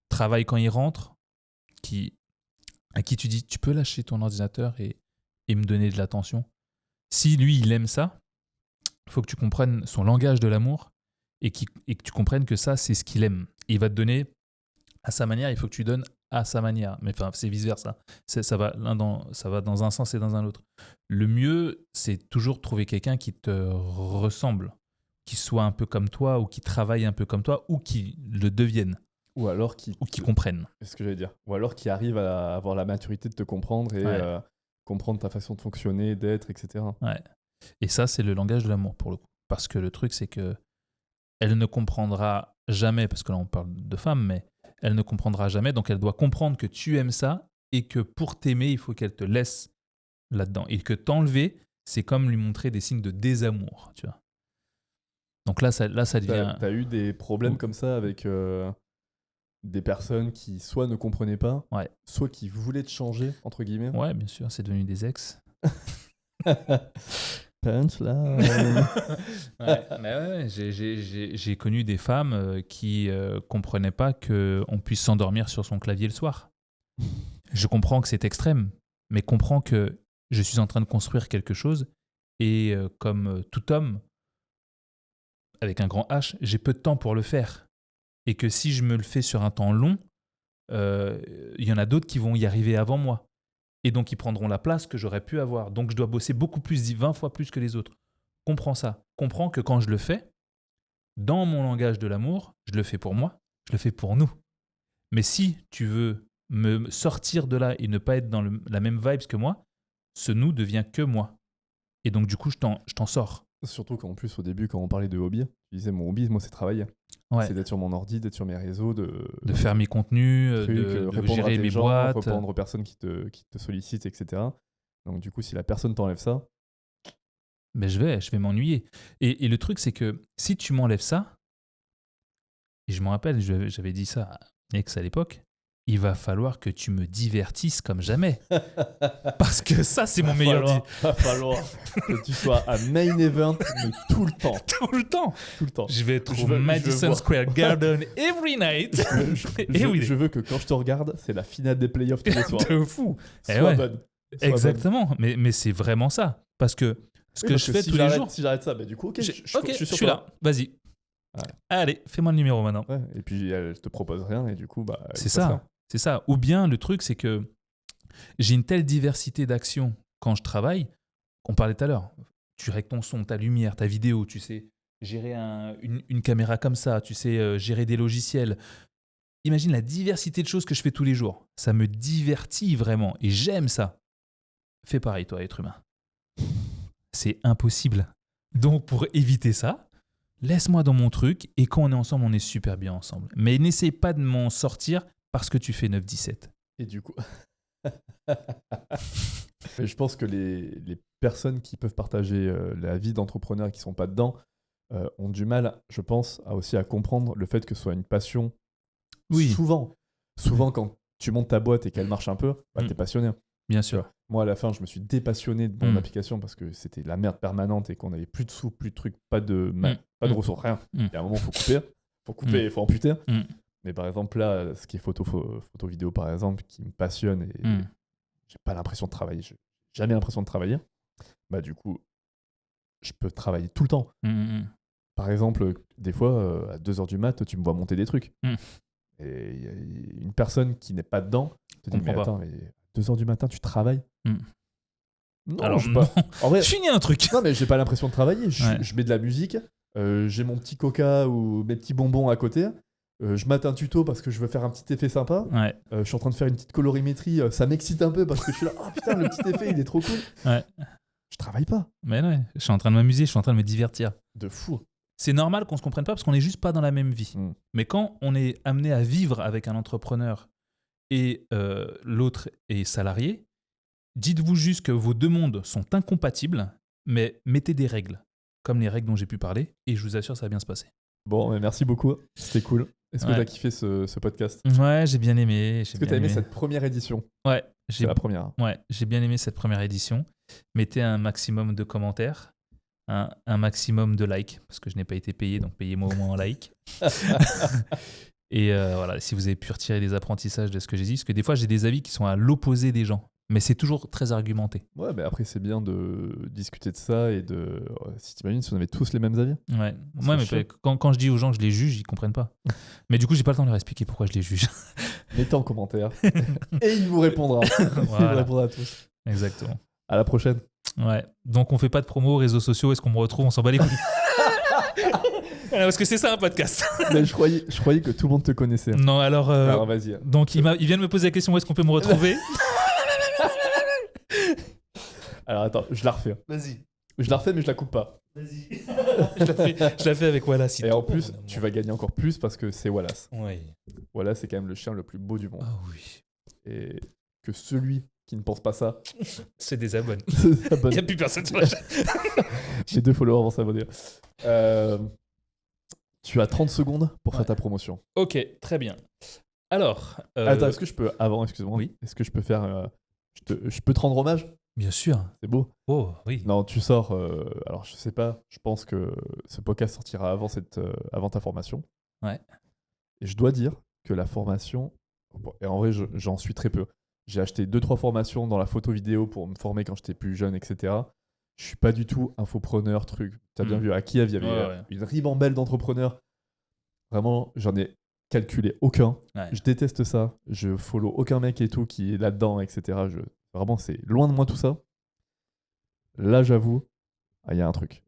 travaille quand il rentre, à qui tu dis tu peux lâcher ton ordinateur et me donner de l'attention. Si lui, il aime ça, il faut que tu comprennes son langage de l'amour et que tu comprennes que ça, c'est ce qu'il aime. Il va te donner à sa manière, il faut que tu donnes à sa manière. Mais enfin, c'est vice-versa. Ça va dans un sens et dans un autre. Le mieux, c'est toujours trouver quelqu'un qui te ressemble, qui soit un peu comme toi ou qui travaille un peu comme toi ou qui le devienne. Ou alors qui comprennent. C'est ce que j'allais dire. Ou alors qui arrive à avoir la maturité de te comprendre et comprendre ta façon de fonctionner, d'être, etc. Ouais. Et ça, c'est le langage de l'amour pour le coup. Parce que le truc, c'est que elle ne comprendra jamais, parce que là on parle de femmes, mais elle ne comprendra jamais, donc elle doit comprendre que tu aimes ça et que pour t'aimer, il faut qu'elle te laisse là-dedans. Et que t'enlever, c'est comme lui montrer des signes de désamour, tu vois. Donc là, ça devient... T'as eu des problèmes comme ça avec des personnes qui soit ne comprenaient pas, soit qui voulaient te changer, entre guillemets? Ouais, bien sûr, c'est devenu des ex. Punchline. Mais j'ai connu des femmes qui comprenaient pas qu'on puisse s'endormir sur son clavier le soir. Je comprends que c'est extrême, mais comprends que je suis en train de construire quelque chose et comme tout homme, avec un grand H, j'ai peu de temps pour le faire. Et que si je me le fais sur un temps long, il y en a d'autres qui vont y arriver avant moi. Et donc, ils prendront la place que j'aurais pu avoir. Donc, je dois bosser beaucoup plus, 20 fois plus que les autres. Comprends ça. Comprends que quand je le fais, dans mon langage de l'amour, je le fais pour moi, je le fais pour nous. Mais si tu veux me sortir de là et ne pas être dans la même vibe que moi, ce nous devient que moi. Et donc, du coup, je t'en sors. Surtout qu'en plus, au début, quand on parlait de hobby, tu disais mon hobby, moi, c'est travailler. Ouais. C'est d'être sur mon ordi, d'être sur mes réseaux, de faire mes contenus, de gérer mes boîtes. Répondre aux personnes qui te sollicitent, etc. Donc, du coup, si la personne t'enlève ça... Mais je vais m'ennuyer. Et le truc, c'est que si tu m'enlèves ça, et je me rappelle, j'avais dit ça à un ex à l'époque, il va falloir que tu me divertisses comme jamais. Parce que ça, c'est mon meilleur dit. Va falloir que tu sois à main event, mais tout le temps. Tout le temps. Tout le temps. Je vais être au Madison Square Garden every night. Je veux que quand je te regarde, c'est la finale des playoffs tous les soirs. De fou. Sois bonne. Exactement. Bonne. Mais c'est vraiment ça. Parce que ce que je fais tous les jours... Si j'arrête ça, bah du coup, ok, je suis là. Vas-y. Ouais. Allez, fais-moi le numéro maintenant. Ouais, et puis elle te propose rien et du coup, bah... C'est ça. C'est ça. Ou bien le truc, c'est que j'ai une telle diversité d'actions quand je travaille. On parlait tout à l'heure. Tu règles ton son, ta lumière, ta vidéo, tu sais gérer une caméra comme ça, tu sais gérer des logiciels. Imagine la diversité de choses que je fais tous les jours. Ça me divertit vraiment et j'aime ça. Fais pareil, toi, être humain. C'est impossible. Donc, pour éviter ça, laisse-moi dans mon truc et quand on est ensemble, on est super bien ensemble. Mais n'essaie pas de m'en sortir parce que tu fais 9-17. Et du coup... Mais je pense que les personnes qui peuvent partager la vie d'entrepreneur et qui ne sont pas dedans ont du mal, je pense, aussi à comprendre le fait que ce soit une passion. Oui. Souvent, quand tu montes ta boîte et qu'elle marche un peu, bah, tu es passionné. Bien sûr. Moi, à la fin, je me suis dépassionné de mon application parce que c'était la merde permanente et qu'on n'avait plus de sous, plus de trucs, pas de ressources, rien. Il y a un moment, il faut couper. Il faut amputer. Mais par exemple, là, ce qui est photo vidéo, par exemple, qui me passionne et j'ai pas l'impression de travailler, j'ai jamais l'impression de travailler, bah du coup, je peux travailler tout le temps. par exemple, des fois, à 2h du mat, tu me vois monter des trucs. Mm. Et il y a une personne qui n'est pas dedans te dit, mais Comprends pas. attends, mais 2h du matin, tu travailles? Mm. Non, Alors, je non. pas. En vrai, Je finis un truc. non, mais j'ai pas l'impression de travailler. Ouais. Je mets de la musique, j'ai mon petit coca ou mes petits bonbons à côté. Je mate un tuto parce que je veux faire un petit effet sympa. Ouais. Je suis en train de faire une petite colorimétrie. Ça m'excite un peu parce que je suis là, oh putain, le petit effet, il est trop cool. Ouais. Je travaille pas. Mais ouais, je suis en train de m'amuser, je suis en train de me divertir. De fou. C'est normal qu'on se comprenne pas parce qu'on n'est juste pas dans la même vie. Mm. Mais quand on est amené à vivre avec un entrepreneur et l'autre est salarié, dites-vous juste que vos deux mondes sont incompatibles, mais mettez des règles, comme les règles dont j'ai pu parler, et je vous assure, ça va bien se passer. Bon, mais merci beaucoup. C'était cool. Est-ce que Ouais. t'as kiffé ce podcast? Ouais, j'ai bien aimé. Est-ce que t'as aimé cette première édition? Ouais, C'est la première. Hein. Ouais, j'ai bien aimé cette première édition. Mettez un maximum de commentaires, un maximum de likes, parce que je n'ai pas été payé, donc payez-moi au moins en like. Et voilà, si vous avez pu retirer des apprentissages de ce que j'ai dit, parce que des fois j'ai des avis qui sont à l'opposé des gens, mais c'est toujours très argumenté. Ouais, mais après, c'est bien de discuter de ça et de. Si t'imagines, si on avait tous les mêmes avis. Ouais, C'est ouais mais chiant. quand je dis aux gens que je les juge, ils comprennent pas. Mais du coup, j'ai pas le temps de leur expliquer pourquoi je les juge. Mettez en commentaire et il vous répondra. Il vous Voilà, répondra à tous. exactement. À la prochaine. Ouais, donc on fait pas de promo aux réseaux sociaux, est-ce qu'on me retrouve, on s'en bat les couilles. Voilà, parce que c'est ça un podcast. Mais je croyais que tout le monde te connaissait. Non, alors vas-y. donc il vient de me poser la question où est-ce qu'on peut me retrouver. Alors attends, je la refais. Vas-y. Je la refais, mais je la coupe pas. Vas-y. je la fais avec Wallace. Et en plus, tu vas gagner encore plus parce que c'est Wallace. Oui. Wallace, c'est quand même le chien le plus beau du monde. Ah oui. Et que celui qui ne pense pas ça, C'est des abonnés. ça Il n'y a plus personne sur la chaîne. J'ai 2 followers vont s'abonner. Tu as 30 secondes pour faire Ouais. ta promotion. Ok, très bien. Alors. Attends, est-ce que je peux, avant, excuse-moi, Oui. est-ce que je peux faire. Je peux te rendre hommage? Bien sûr. C'est beau. Oh, oui. Non, tu sors. Alors, je sais pas, je pense que ce podcast sortira avant ta formation. Ouais. Et je dois dire que la formation. Bon, et en vrai, j'en suis très peu. J'ai acheté 2-3 formations dans la photo vidéo pour me former quand j'étais plus jeune, etc. Je suis pas du tout infopreneur, truc. T'as bien vu, à Kiev, il y avait Ouais. une ribambelle d'entrepreneurs. Vraiment, j'en ai calculé aucun. Ouais. Je déteste ça. Je follow aucun mec et tout qui est là-dedans, etc. Vraiment, c'est loin de moi tout ça. Là, j'avoue, il y a un truc.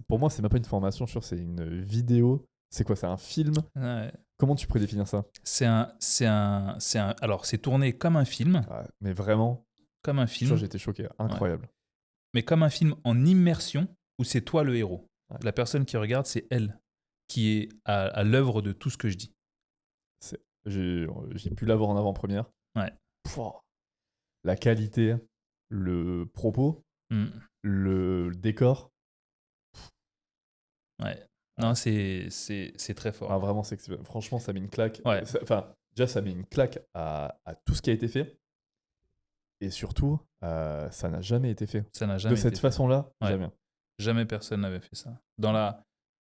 Pour moi, c'est même pas une formation, je suis sûr, c'est une vidéo. C'est quoi? C'est un film? Ouais. Comment tu pourrais définir ça? Alors, c'est tourné comme un film. Ouais, mais vraiment, Comme un je suis film. sûr, j'étais choqué. Incroyable. Mais comme un film en immersion où c'est toi le héros. Ouais. La personne qui regarde, c'est elle qui est à l'œuvre de tout ce que je dis. J'ai pu l'avoir en avant-première. Ouais. Pouah. La qualité, le propos, Mm. le décor. Ouais. Non, c'est très fort. Ah, vraiment, franchement, ça met une claque. Ouais. Enfin, déjà, ça met une claque à tout ce qui a été fait. Et surtout, ça n'a jamais été fait. Ça n'a jamais De cette été fait. façon-là, Ouais. jamais. Jamais personne n'avait fait ça. Dans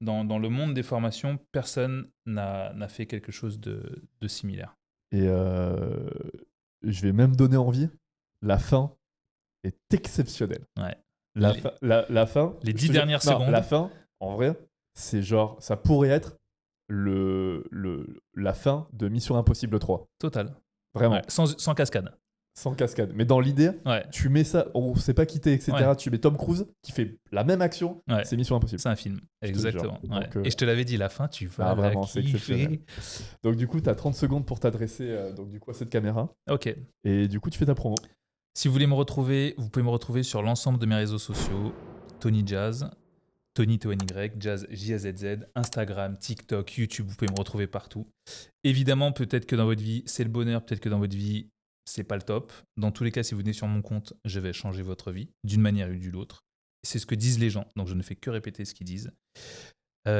le monde des formations, personne n'a fait quelque chose de similaire. Et je vais même donner envie. La fin est exceptionnelle. Ouais. La Les- fin, la fin. les je 10 te dernières non, secondes. La fin, en vrai, c'est genre, ça pourrait être la fin de Mission Impossible 3. Total. Vraiment, Ouais. Sans cascade. sans cascade. Mais dans l'idée, Ouais. tu mets ça, on sait pas quitter, etc. Ouais. Tu mets Tom Cruise qui fait la même action, Ouais. c'est Mission Impossible. C'est un film. te Exactement. jure. Ouais. Donc, Et je te l'avais dit, la fin, tu vas vraiment, la c'est kiffer. exceptionnel. Donc du coup, tu as 30 secondes pour t'adresser donc, du coup, à cette caméra. Ok. Et du coup, tu fais ta promo. Si vous voulez me retrouver, vous pouvez me retrouver sur l'ensemble de mes réseaux sociaux. Tony Jazz, Tony TONY, Jazz JAZZ, Instagram, TikTok, YouTube, vous pouvez me retrouver partout. Évidemment, peut-être que dans votre vie, c'est le bonheur, peut-être que dans votre vie, c'est pas le top. Dans tous les cas, si vous venez sur mon compte, je vais changer votre vie d'une manière ou d'une autre. C'est ce que disent les gens, donc je ne fais que répéter ce qu'ils disent.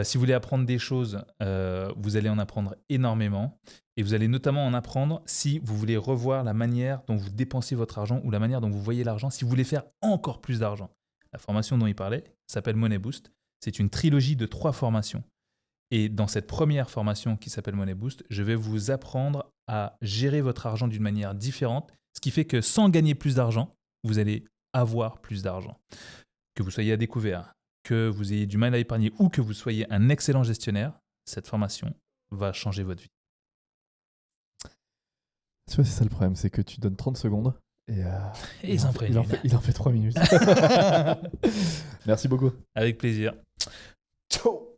Si vous voulez apprendre des choses, vous allez en apprendre énormément. Et vous allez notamment en apprendre si vous voulez revoir la manière dont vous dépensez votre argent ou la manière dont vous voyez l'argent, si vous voulez faire encore plus d'argent. La formation dont il parlait s'appelle Money Boost. C'est une trilogie de 3 formations. Et dans cette première formation qui s'appelle Money Boost, je vais vous apprendre à gérer votre argent d'une manière différente, ce qui fait que sans gagner plus d'argent, vous allez avoir plus d'argent. Que vous soyez à découvert, que vous ayez du mal à épargner ou que vous soyez un excellent gestionnaire, cette formation va changer votre vie. Tu vois, c'est ça le problème, c'est que tu donnes 30 secondes et Et ils en prennent une. il en fait 3 minutes. Merci beaucoup. Avec plaisir. Ciao.